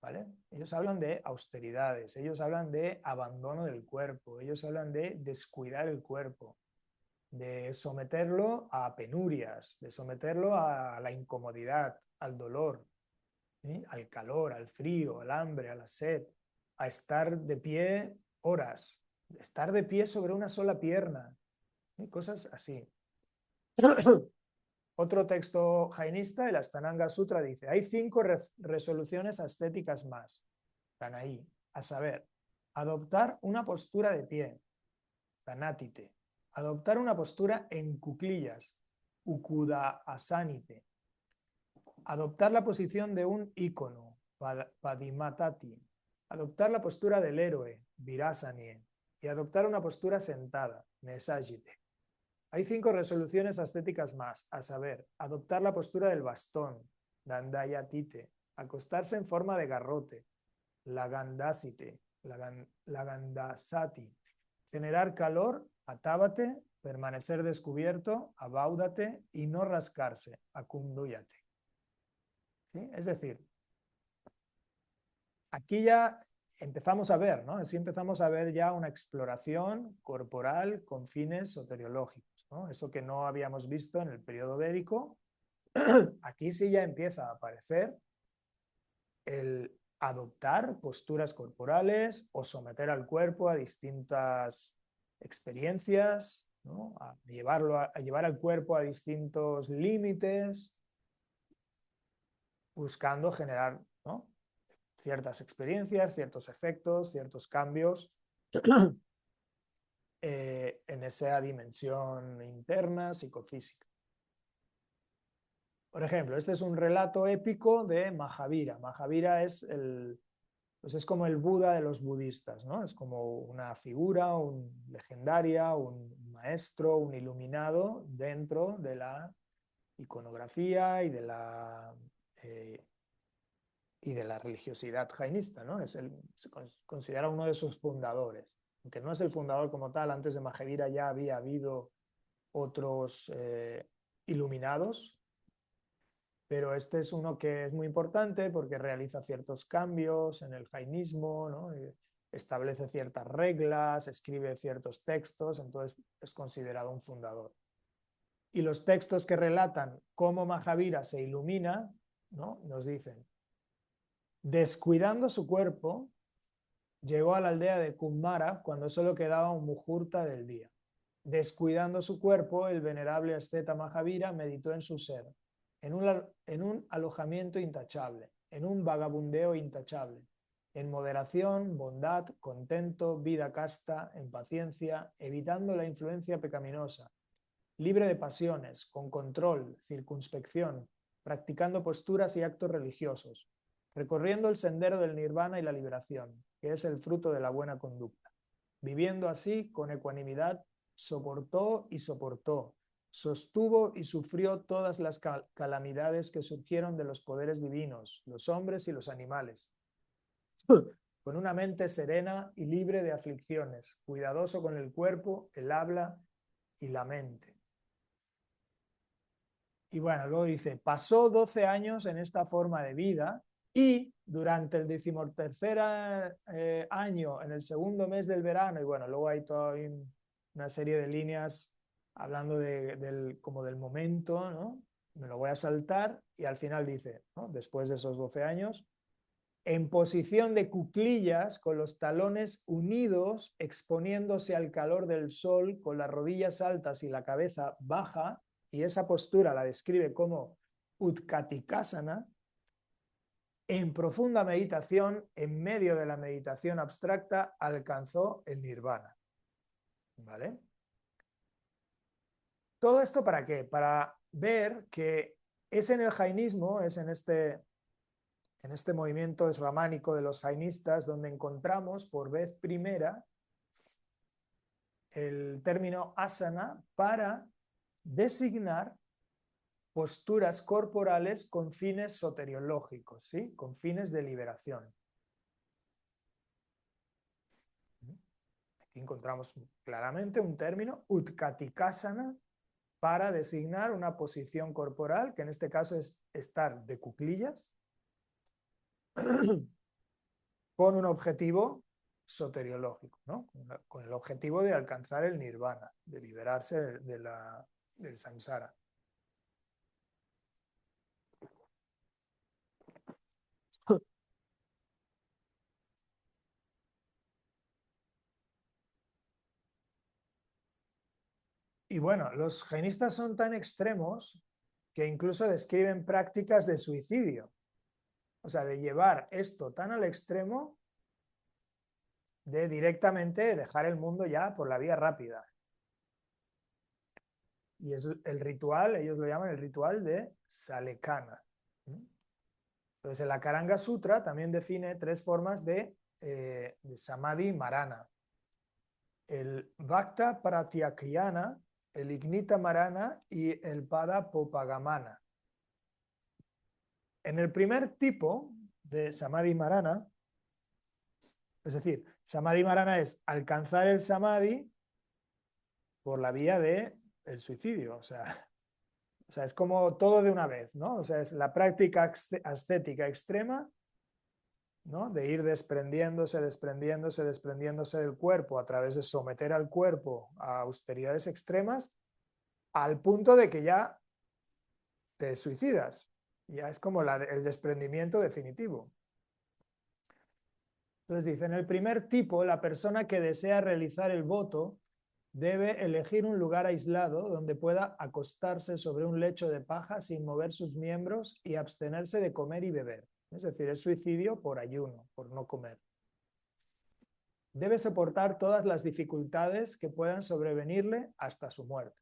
¿Vale? Ellos hablan de austeridades, ellos hablan de abandono del cuerpo, ellos hablan de descuidar el cuerpo, de someterlo a penurias, de someterlo a la incomodidad, al dolor, ¿sí?, al calor, al frío, al hambre, a la sed, a estar de pie horas, estar de pie sobre una sola pierna, ¿sí?, cosas así. Otro texto jainista, el Ashtanga Sutra, dice: hay 5 resoluciones ascéticas más. Están ahí, a saber, adoptar una postura de pie, tanatite, adoptar una postura en cuclillas, ukuda asanite, adoptar la posición de un ícono, padimatati, adoptar la postura del héroe, virasanie, y adoptar una postura sentada, nesajite. Hay 5 resoluciones ascéticas más, a saber, adoptar la postura del bastón, dandayatite, acostarse en forma de garrote, lagandasite, lagandasati. Generar calor, atábate, permanecer descubierto, abáudate y no rascarse, acundúyate. ¿Sí? Es decir, aquí ya empezamos a ver, ¿no? Así empezamos a ver ya una exploración corporal con fines soteriológicos, ¿no? Eso que no habíamos visto en el periodo védico, aquí sí ya empieza a aparecer el adoptar posturas corporales o someter al cuerpo a distintas experiencias, ¿no? A llevar al cuerpo a distintos límites, buscando generar, ¿no? Ciertas experiencias, ciertos efectos, ciertos cambios en esa dimensión interna psicofísica. Por ejemplo, este es un relato épico de Mahavira. Mahavira pues es como el Buda de los budistas, ¿no? Es como una figura, un legendaria, un maestro, un iluminado dentro de la iconografía y de la religiosidad jainista, ¿no? Se considera uno de sus fundadores. Aunque no es el fundador como tal, antes de Mahavira ya había habido otros iluminados, pero este es uno que es muy importante porque realiza ciertos cambios en el jainismo, ¿no? Establece ciertas reglas, escribe ciertos textos, entonces es considerado un fundador. Y los textos que relatan cómo Mahavira se ilumina, ¿no? Nos dicen: descuidando su cuerpo, llegó a la aldea de Kumbara cuando solo quedaba un mujurta del día. Descuidando su cuerpo, el venerable asceta Mahavira meditó en su ser, en un alojamiento intachable, en un vagabundeo intachable, en moderación, bondad, contento, vida casta, en paciencia, evitando la influencia pecaminosa, libre de pasiones, con control, circunspección, practicando posturas y actos religiosos, recorriendo el sendero del nirvana y la liberación, que es el fruto de la buena conducta. Viviendo así, con ecuanimidad, soportó y soportó, sostuvo y sufrió todas las calamidades que surgieron de los poderes divinos, los hombres y los animales, con una mente serena y libre de aflicciones, cuidadoso con el cuerpo, el habla y la mente. Y bueno, luego dice, pasó 12 años en esta forma de vida y durante el 13º año, en el segundo mes del verano, y bueno, luego hay toda una serie de líneas hablando como del momento, ¿no? Me lo voy a saltar y al final dice, ¿no? Después de esos 12 años, en posición de cuclillas, con los talones unidos, exponiéndose al calor del sol, con las rodillas altas y la cabeza baja, y esa postura la describe como Utkatikasana, en profunda meditación, en medio de la meditación abstracta, alcanzó el nirvana. ¿Vale? ¿Todo esto para qué? Para ver que es en el jainismo, es en este movimiento esramánico de los jainistas donde encontramos por vez primera el término asana para designar posturas corporales con fines soteriológicos, ¿sí? Con fines de liberación. Aquí encontramos claramente un término, utkatikasana, para designar una posición corporal, que en este caso es estar de cuclillas, con un objetivo soteriológico, ¿no? Con el objetivo de alcanzar el nirvana, de liberarse del samsara. Y bueno, los jainistas son tan extremos que incluso describen prácticas de suicidio. O sea, de llevar esto tan al extremo de directamente dejar el mundo ya por la vía rápida. Y es el ritual, ellos lo llaman el ritual de Salekana. Entonces, el Akaranga Sutra también define 3 formas de Samadhi Marana. El Bhakta Pratyakyana, el Ignita Marana y el Pada Popagamana. En el primer tipo de Samadhi Marana, Es decir, Samadhi Marana es alcanzar el Samadhi por la vía del suicidio. O sea, es como todo de una vez, ¿no? O sea, es la práctica ascética extrema, ¿no? De ir desprendiéndose del cuerpo a través de someter al cuerpo a austeridades extremas, al punto de que ya te suicidas. Ya es como el desprendimiento definitivo. Entonces dice, en el primer tipo, la persona que desea realizar el voto debe elegir un lugar aislado donde pueda acostarse sobre un lecho de paja sin mover sus miembros y abstenerse de comer y beber. Es decir, es suicidio por ayuno, por no comer. Debe soportar todas las dificultades que puedan sobrevenirle hasta su muerte.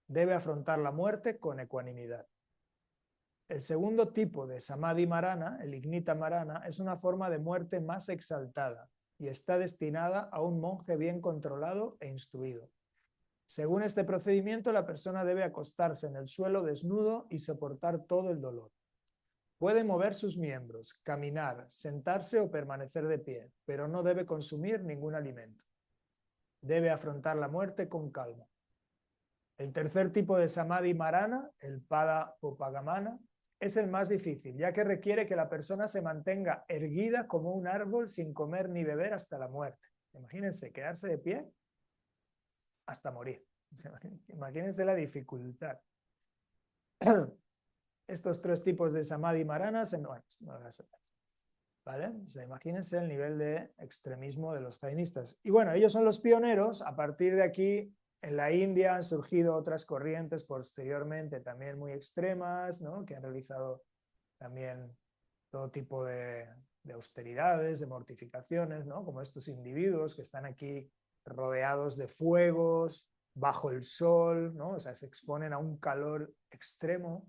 Debe afrontar la muerte con ecuanimidad. El segundo tipo de Samadhi Marana, el Ignita Marana, es una forma de muerte más exaltada y está destinada a un monje bien controlado e instruido. Según este procedimiento, la persona debe acostarse en el suelo desnudo y soportar todo el dolor. Puede mover sus miembros, caminar, sentarse o permanecer de pie, pero no debe consumir ningún alimento. Debe afrontar la muerte con calma. El tercer tipo de Samadhi Marana, el Pada Upagamana, es el más difícil, ya que requiere que la persona se mantenga erguida como un árbol sin comer ni beber hasta la muerte. Imagínense, quedarse de pie hasta morir. Imagínense la dificultad. Estos tres tipos de Samadhi Marana, ¿vale? O sea, imagínense el nivel de extremismo de los jainistas. Y bueno, ellos son los pioneros. A partir de aquí, en la India han surgido otras corrientes posteriormente también muy extremas, ¿no? Que han realizado también todo tipo de austeridades, de mortificaciones, ¿no? Como estos individuos que están aquí rodeados de fuegos, bajo el sol, ¿no? O sea, se exponen a un calor extremo.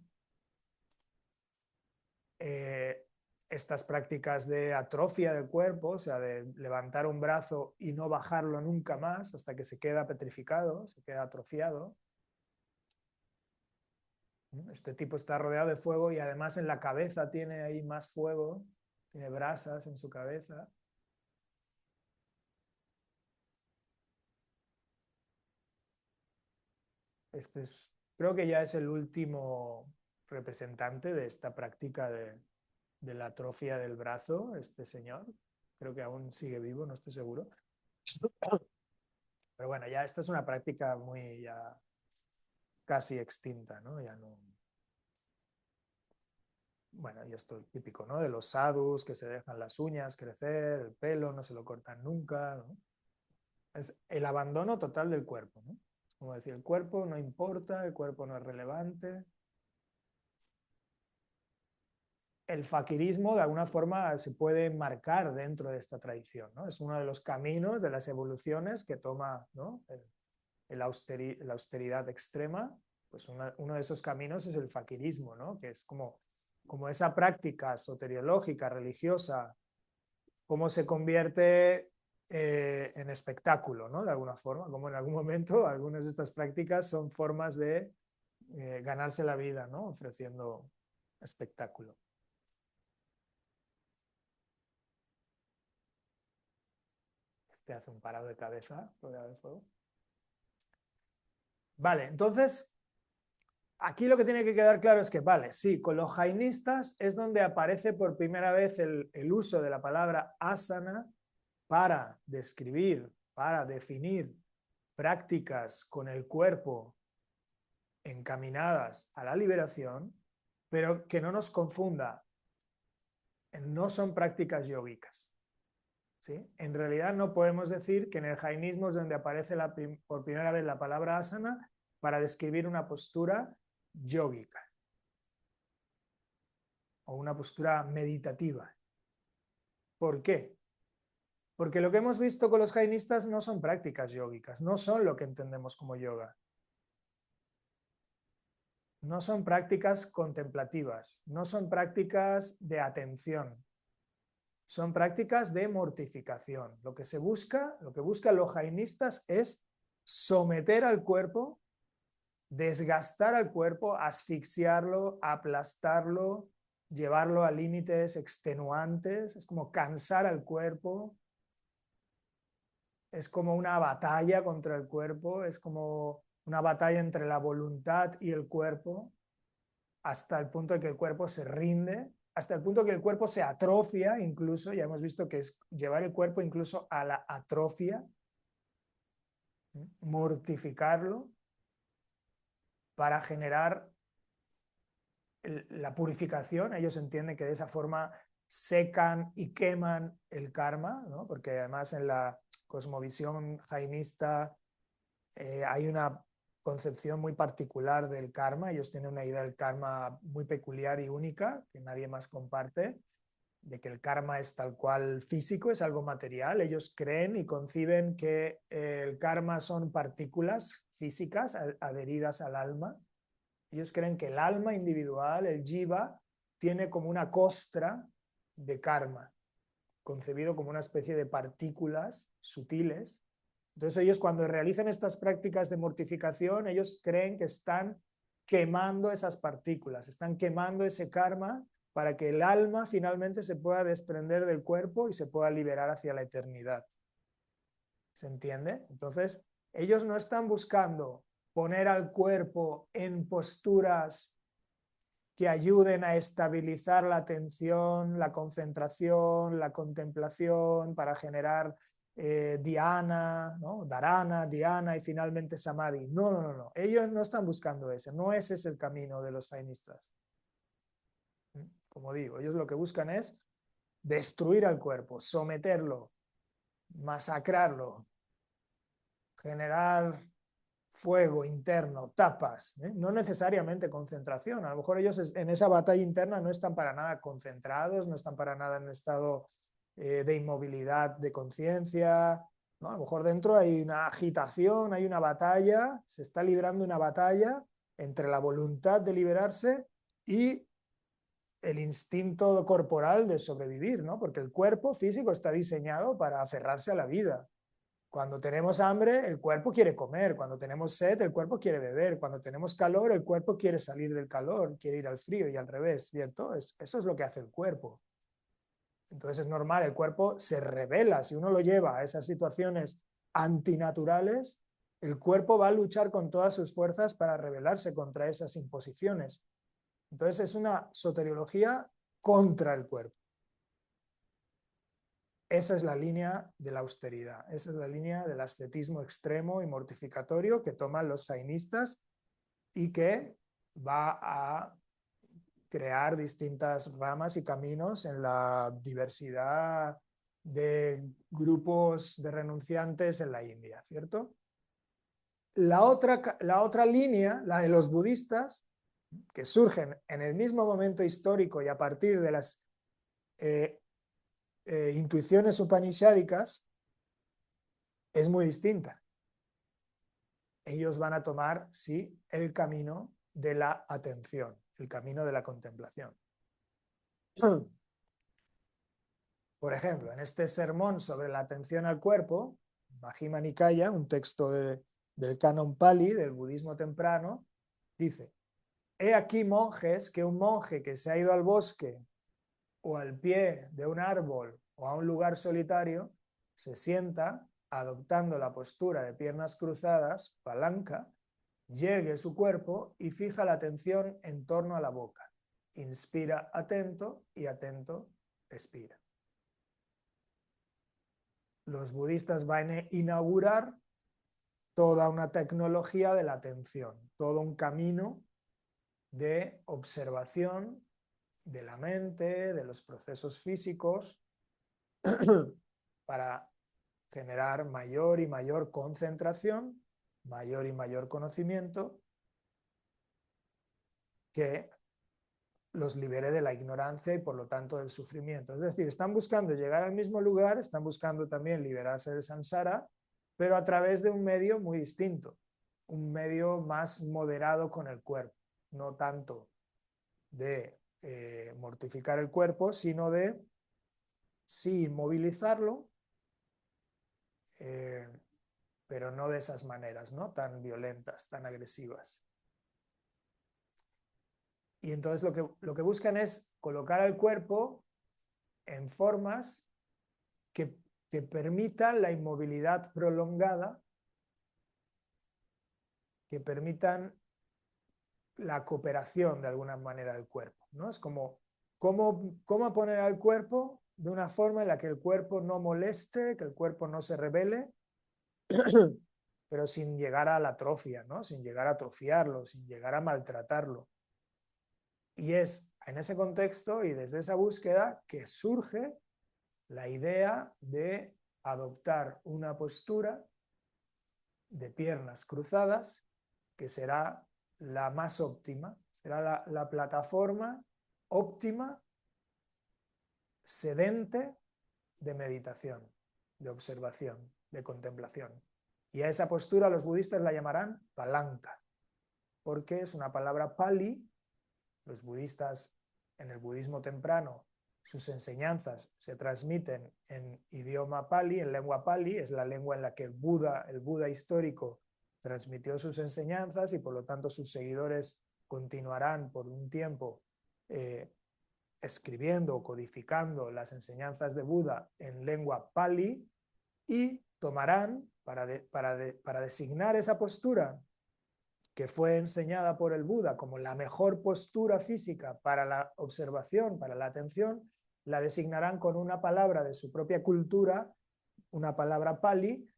Estas prácticas de atrofia del cuerpo, o sea, de levantar un brazo y no bajarlo nunca más hasta que se queda petrificado, se queda atrofiado. Este tipo está rodeado de fuego y además en la cabeza tiene ahí más fuego, tiene brasas en su cabeza. Creo que ya es el último representante de esta práctica de la atrofia del brazo, este señor. Creo que aún sigue vivo, no estoy seguro. Pero bueno, ya esta es una práctica muy ya casi extinta, ¿no? Ya no. Bueno, y esto es típico, ¿no? De los sadhus que se dejan las uñas crecer, el pelo, no se lo cortan nunca, ¿no? Es el abandono total del cuerpo, ¿no? Como decir, el cuerpo no importa, el cuerpo no es relevante. El faquirismo de alguna forma se puede marcar dentro de esta tradición, ¿no? Es uno de los caminos de las evoluciones que toma, ¿no? La austeridad extrema, pues uno de esos caminos es el faquirismo, ¿no? Que es como esa práctica soteriológica, religiosa, cómo se convierte en espectáculo, ¿no? De alguna forma, como en algún momento algunas de estas prácticas son formas de ganarse la vida, ¿no? Ofreciendo espectáculo. Te hace un parado de cabeza, rodeado de fuego. Vale, entonces, aquí lo que tiene que quedar claro es que, vale, sí, con los jainistas es donde aparece por primera vez el uso de la palabra asana para describir, para definir prácticas con el cuerpo encaminadas a la liberación, pero que no nos confunda, no son prácticas yógicas. ¿Sí? En realidad no podemos decir que en el jainismo es donde aparece por primera vez la palabra asana para describir una postura yógica o una postura meditativa. ¿Por qué? Porque lo que hemos visto con los jainistas no son prácticas yógicas, no son lo que entendemos como yoga. No son prácticas contemplativas, no son prácticas de atención, son prácticas de mortificación. Lo que buscan los jainistas es someter al cuerpo, desgastar al cuerpo, asfixiarlo, aplastarlo, llevarlo a límites extenuantes, es como cansar al cuerpo, es como una batalla contra el cuerpo, es como una batalla entre la voluntad y el cuerpo, hasta el punto de que el cuerpo se rinde, hasta el punto de que el cuerpo se atrofia incluso, ya hemos visto que es llevar el cuerpo incluso a la atrofia, mortificarlo para generar la purificación. Ellos entienden que de esa forma secan y queman el karma, ¿no? Porque además en la cosmovisión jainista hay una concepción muy particular del karma. Ellos tienen una idea del karma muy peculiar y única que nadie más comparte, de que el karma es tal cual físico, es algo material. Ellos creen y conciben que el karma son partículas físicas adheridas al alma. Ellos creen que el alma individual, el jiva, tiene como una costra de karma, concebido como una especie de partículas sutiles. Entonces ellos cuando realizan estas prácticas de mortificación, ellos creen que están quemando esas partículas, están quemando ese karma para que el alma finalmente se pueda desprender del cuerpo y se pueda liberar hacia la eternidad. ¿Se entiende? Entonces, ellos no están buscando poner al cuerpo en posturas que ayuden a estabilizar la atención, la concentración, la contemplación, para generar dhyana, ¿no? Dharana, dhyana y finalmente samadhi. No, no, no, no. Ellos no están buscando eso. No ese es el camino de los jainistas. Como digo, ellos lo que buscan es destruir al cuerpo, someterlo, masacrarlo, generar fuego interno, tapas, no necesariamente concentración. A lo mejor ellos en esa batalla interna no están para nada concentrados, no están para nada en un estado de inmovilidad de conciencia, ¿no? A lo mejor dentro hay una agitación, hay una batalla, se está librando una batalla entre la voluntad de liberarse y el instinto corporal de sobrevivir, ¿no? Porque el cuerpo físico está diseñado para aferrarse a la vida. Cuando tenemos hambre, el cuerpo quiere comer. Cuando tenemos sed, el cuerpo quiere beber. Cuando tenemos calor, el cuerpo quiere salir del calor, quiere ir al frío y al revés, ¿cierto? Eso es lo que hace el cuerpo. Entonces es normal, el cuerpo se revela. Si uno lo lleva a esas situaciones antinaturales, el cuerpo va a luchar con todas sus fuerzas para rebelarse contra esas imposiciones. Entonces es una soteriología contra el cuerpo. Esa es la línea de la austeridad, esa es la línea del ascetismo extremo y mortificatorio que toman los jainistas y que va a crear distintas ramas y caminos en la diversidad de grupos de renunciantes en la India, ¿cierto? La otra línea, la de los budistas, que surgen en el mismo momento histórico y a partir de las intuiciones upanishádicas, es muy distinta. Ellos van a tomar, sí, el camino de la atención, el camino de la contemplación. Por ejemplo, en este sermón sobre la atención al cuerpo, Majjhima Nikaya, un texto del canon Pali, del budismo temprano, dice: he aquí monjes que un monje que se ha ido al bosque o al pie de un árbol o a un lugar solitario se sienta adoptando la postura de piernas cruzadas, palanca, llegue su cuerpo y fija la atención en torno a la boca. Inspira atento y atento expira. Los budistas van a inaugurar toda una tecnología de la atención, todo un camino de observación de la mente, de los procesos físicos, para generar mayor y mayor concentración, mayor y mayor conocimiento, que los libere de la ignorancia y por lo tanto del sufrimiento. Es decir, están buscando llegar al mismo lugar, están buscando también liberarse del samsara, pero a través de un medio muy distinto, un medio más moderado con el cuerpo, no tanto de mortificar el cuerpo, sino de sí inmovilizarlo, pero no de esas maneras, ¿no? Tan violentas, tan agresivas. Y entonces lo que buscan es colocar al cuerpo en formas que que permitan la inmovilidad prolongada, que permitan la cooperación de alguna manera del cuerpo, ¿no? Es como cómo poner al cuerpo de una forma en la que el cuerpo no moleste, que el cuerpo no se rebele, pero sin llegar a la atrofia, ¿no? Sin llegar a atrofiarlo, sin llegar a maltratarlo. Y es en ese contexto y desde esa búsqueda que surge la idea de adoptar una postura de piernas cruzadas que será la más óptima, será la plataforma óptima, sedente de meditación, de observación, de contemplación. Y a esa postura los budistas la llamarán palanca, porque es una palabra pali. Los budistas en el budismo temprano, sus enseñanzas se transmiten en idioma pali, en lengua pali, es la lengua en la que el Buda histórico transmitió sus enseñanzas y por lo tanto sus seguidores continuarán por un tiempo escribiendo o codificando las enseñanzas de Buda en lengua pali y tomarán para designar esa postura que fue enseñada por el Buda como la mejor postura física para la observación, para la atención, la designarán con una palabra de su propia cultura, una palabra pali,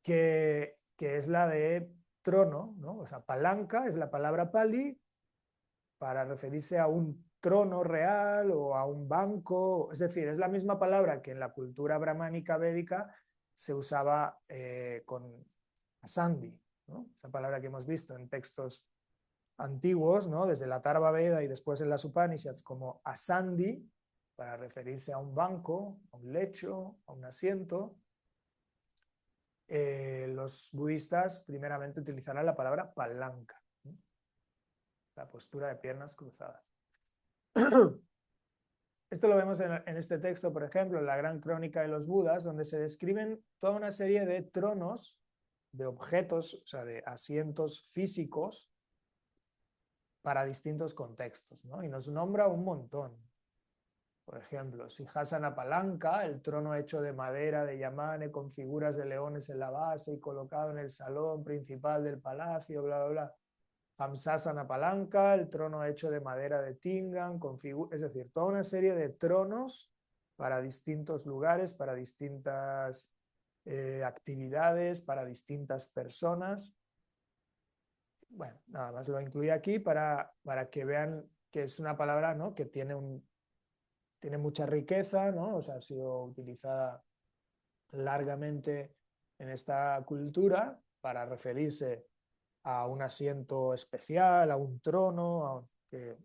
que es la de trono, ¿no? O sea, palanca es la palabra pali para referirse a un trono real o a un banco, es decir, es la misma palabra que en la cultura brahmánica védica se usaba con asandi, ¿no? Esa palabra que hemos visto en textos antiguos, ¿no? Desde la Atharva Veda y después en las Upanishads como asandi, para referirse a un banco, a un lecho, a un asiento. Los budistas primeramente utilizarán la palabra palanca, ¿no? La postura de piernas cruzadas. Esto lo vemos en este texto, por ejemplo, en la Gran Crónica de los Budas, donde se describen toda una serie de tronos, de objetos, o sea, de asientos físicos para distintos contextos, ¿no? Y nos nombra un montón. Por ejemplo, Sihasana Palanca, el trono hecho de madera de yamane con figuras de leones en la base y colocado en el salón principal del palacio, bla, bla, bla. Hamsasana Palanca, el trono hecho de madera de Tingan, con es decir, toda una serie de tronos para distintos lugares, para distintas actividades, para distintas personas. Bueno, nada más lo incluí aquí para que vean que es una palabra, ¿no? Que tiene mucha riqueza, ¿no? O sea, ha sido utilizada largamente en esta cultura para referirse a un asiento especial, a un trono, que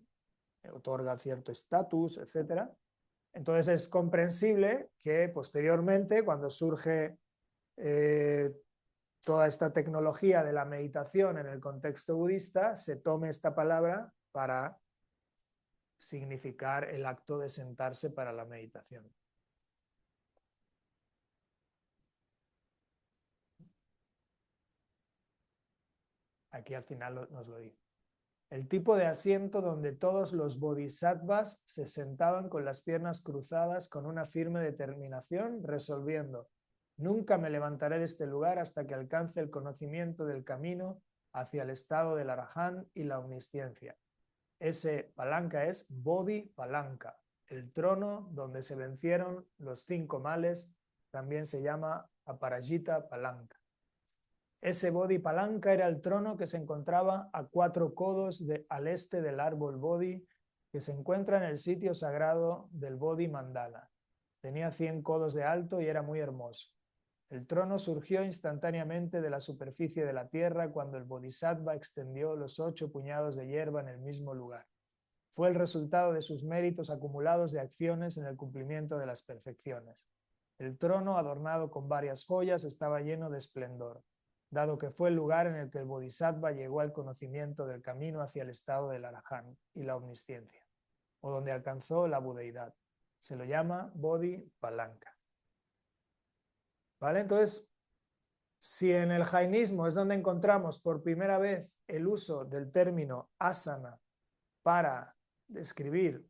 otorga cierto estatus, etc. Entonces es comprensible que posteriormente, cuando surge toda esta tecnología de la meditación en el contexto budista, se tome esta palabra para significar el acto de sentarse para la meditación. Aquí al final nos lo dice. El tipo de asiento donde todos los bodhisattvas se sentaban con las piernas cruzadas con una firme determinación, resolviendo: nunca me levantaré de este lugar hasta que alcance el conocimiento del camino hacia el estado del arahant y la omnisciencia. Ese palanca es Bodhi Palanca, el trono donde se vencieron los 5 males, también se llama Aparajita Palanca. Ese Bodhi Palanca era el trono que se encontraba a 4 codos al este del árbol Bodhi, que se encuentra en el sitio sagrado del Bodhi Mandala. Tenía 100 codos de alto y era muy hermoso. El trono surgió instantáneamente de la superficie de la tierra cuando el Bodhisattva extendió los 8 puñados de hierba en el mismo lugar. Fue el resultado de sus méritos acumulados de acciones en el cumplimiento de las perfecciones. El trono, adornado con varias joyas, estaba lleno de esplendor, dado que fue el lugar en el que el Bodhisattva llegó al conocimiento del camino hacia el estado del Arahant y la omnisciencia, o donde alcanzó la budeidad. Se lo llama Bodhi Palanca. ¿Vale? Entonces, si en el jainismo es donde encontramos por primera vez el uso del término asana para describir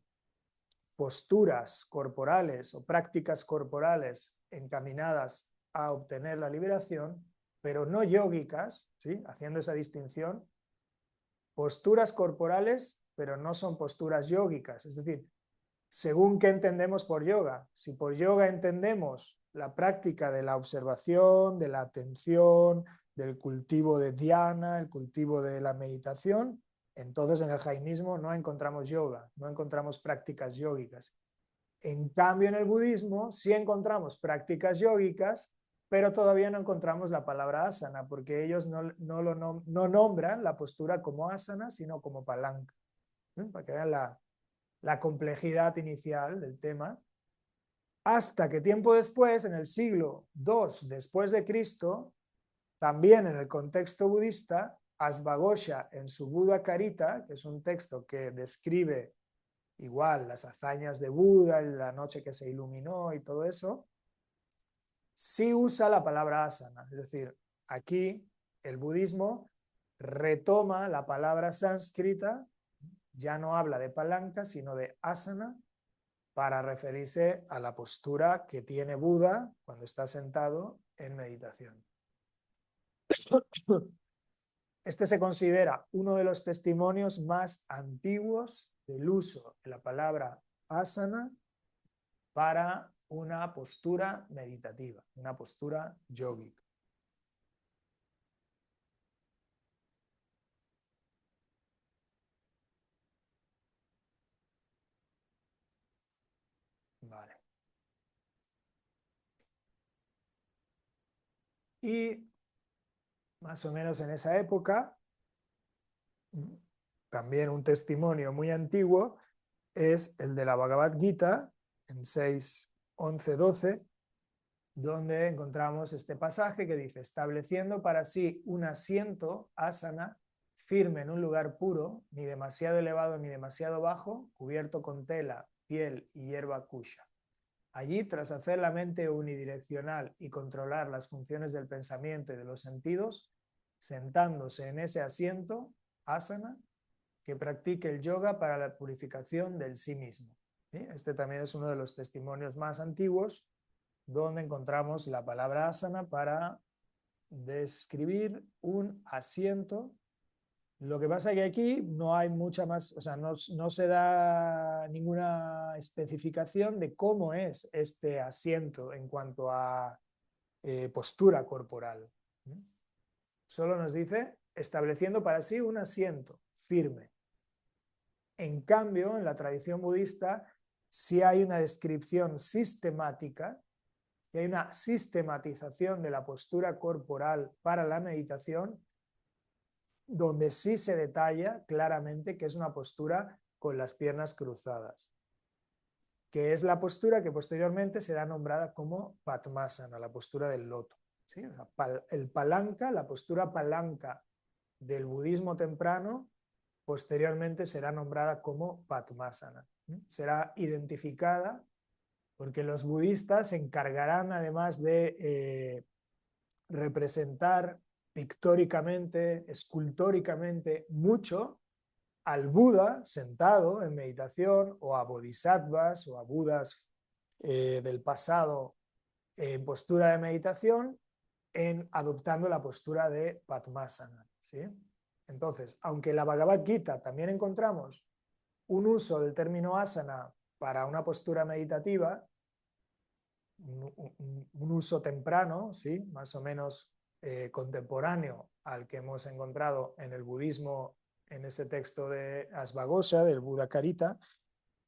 posturas corporales o prácticas corporales encaminadas a obtener la liberación, pero no yógicas, ¿sí? Haciendo esa distinción, posturas corporales, pero no son posturas yógicas, es decir, según qué entendemos por yoga. Si por yoga entendemos la práctica de la observación, de la atención, del cultivo de dhyana, el cultivo de la meditación, entonces en el jainismo no encontramos yoga, no encontramos prácticas yógicas. En cambio, en el budismo sí encontramos prácticas yógicas, pero todavía no encontramos la palabra asana, porque ellos no nombran la postura como asana, sino como palanca. Para que vean la complejidad inicial del tema, hasta que tiempo después, en el siglo II después de Cristo, también en el contexto budista, Asvaghosha en su Buddha Carita, que es un texto que describe igual las hazañas de Buda, la noche que se iluminó y todo eso, sí usa la palabra asana. Es decir, aquí el budismo retoma la palabra sánscrita, ya no habla de palanca, sino de asana, para referirse a la postura que tiene Buda cuando está sentado en meditación. Este se considera uno de los testimonios más antiguos del uso de la palabra asana para una postura meditativa, una postura yógica. Vale. Y más o menos en esa época, también un testimonio muy antiguo es el de la Bhagavad Gita, en 6, 11, 12, donde encontramos este pasaje que dice: estableciendo para sí un asiento, asana, firme en un lugar puro, ni demasiado elevado ni demasiado bajo, cubierto con tela, piel y hierba kusha. Allí, tras hacer la mente unidireccional y controlar las funciones del pensamiento y de los sentidos, sentándose en ese asiento, asana, que practique el yoga para la purificación del sí mismo. ¿Sí? Este también es uno de los testimonios más antiguos donde encontramos la palabra asana para describir un asiento. Lo que pasa es que aquí no hay mucha más, o sea, no se da ninguna especificación de cómo es este asiento en cuanto a postura corporal. Solo nos dice estableciendo para sí un asiento firme. En cambio, en la tradición budista sí hay una descripción sistemática y hay una sistematización de la postura corporal para la meditación, donde sí se detalla claramente que es una postura con las piernas cruzadas, que es la postura que posteriormente será nombrada como Padmasana, la postura del loto. ¿Sí? O sea, el palanca, la postura palanca del budismo temprano, posteriormente será nombrada como Padmasana. Será identificada porque los budistas se encargarán, además de representar pictóricamente, escultóricamente mucho al Buda sentado en meditación, o a bodhisattvas o a budas del pasado en postura de meditación, en adoptando la postura de Padmasana. ¿Sí? Entonces, aunque en la Bhagavad Gita también encontramos un uso del término asana para una postura meditativa, un uso temprano, ¿sí? Más o menos contemporáneo al que hemos encontrado en el budismo, en ese texto de Asvaghosha, del Buddha Carita,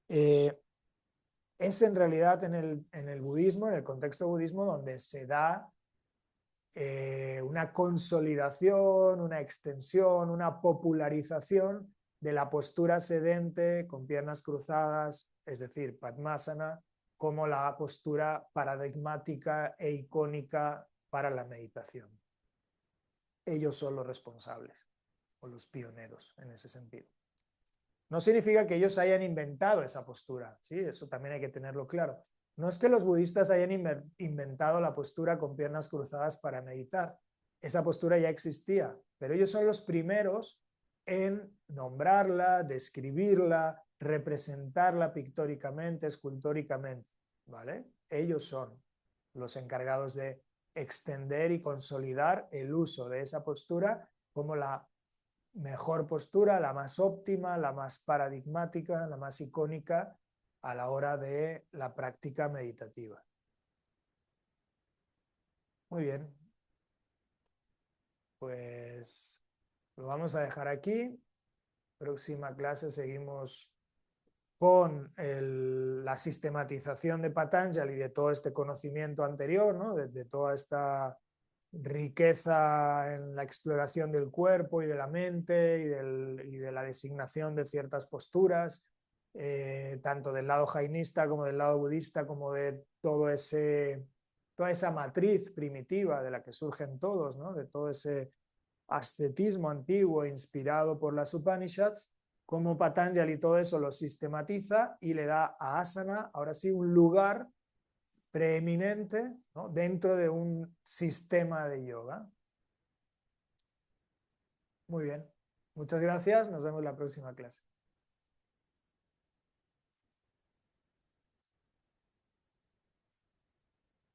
es en realidad en el budismo, en el contexto budismo, donde se da una consolidación, una extensión, una popularización de la postura sedente con piernas cruzadas, es decir, Padmasana, como la postura paradigmática e icónica para la meditación. Ellos son los responsables o los pioneros en ese sentido. No significa que ellos hayan inventado esa postura, ¿sí? Eso también hay que tenerlo claro. No es que los budistas hayan inventado la postura con piernas cruzadas para meditar. Esa postura ya existía, pero ellos son los primeros en nombrarla, describirla, representarla pictóricamente, escultóricamente, ¿vale? Ellos son. los encargados de extender y consolidar el uso de esa postura como la mejor postura, la más óptima, la más paradigmática, la más icónica a la hora de la práctica meditativa. Muy bien, pues lo vamos a dejar aquí. Próxima clase seguimos con la sistematización de Patanjali y de todo este conocimiento anterior, ¿no? de toda esta riqueza en la exploración del cuerpo y de la mente y de la designación de ciertas posturas, tanto del lado jainista como del lado budista, como de toda esa matriz primitiva de la que surgen todos, ¿no? De todo ese ascetismo antiguo inspirado por las Upanishads, como Patanjali todo eso lo sistematiza y le da a asana, ahora sí, un lugar preeminente, ¿no? Dentro de un sistema de yoga. Muy bien, muchas gracias, nos vemos en la próxima clase.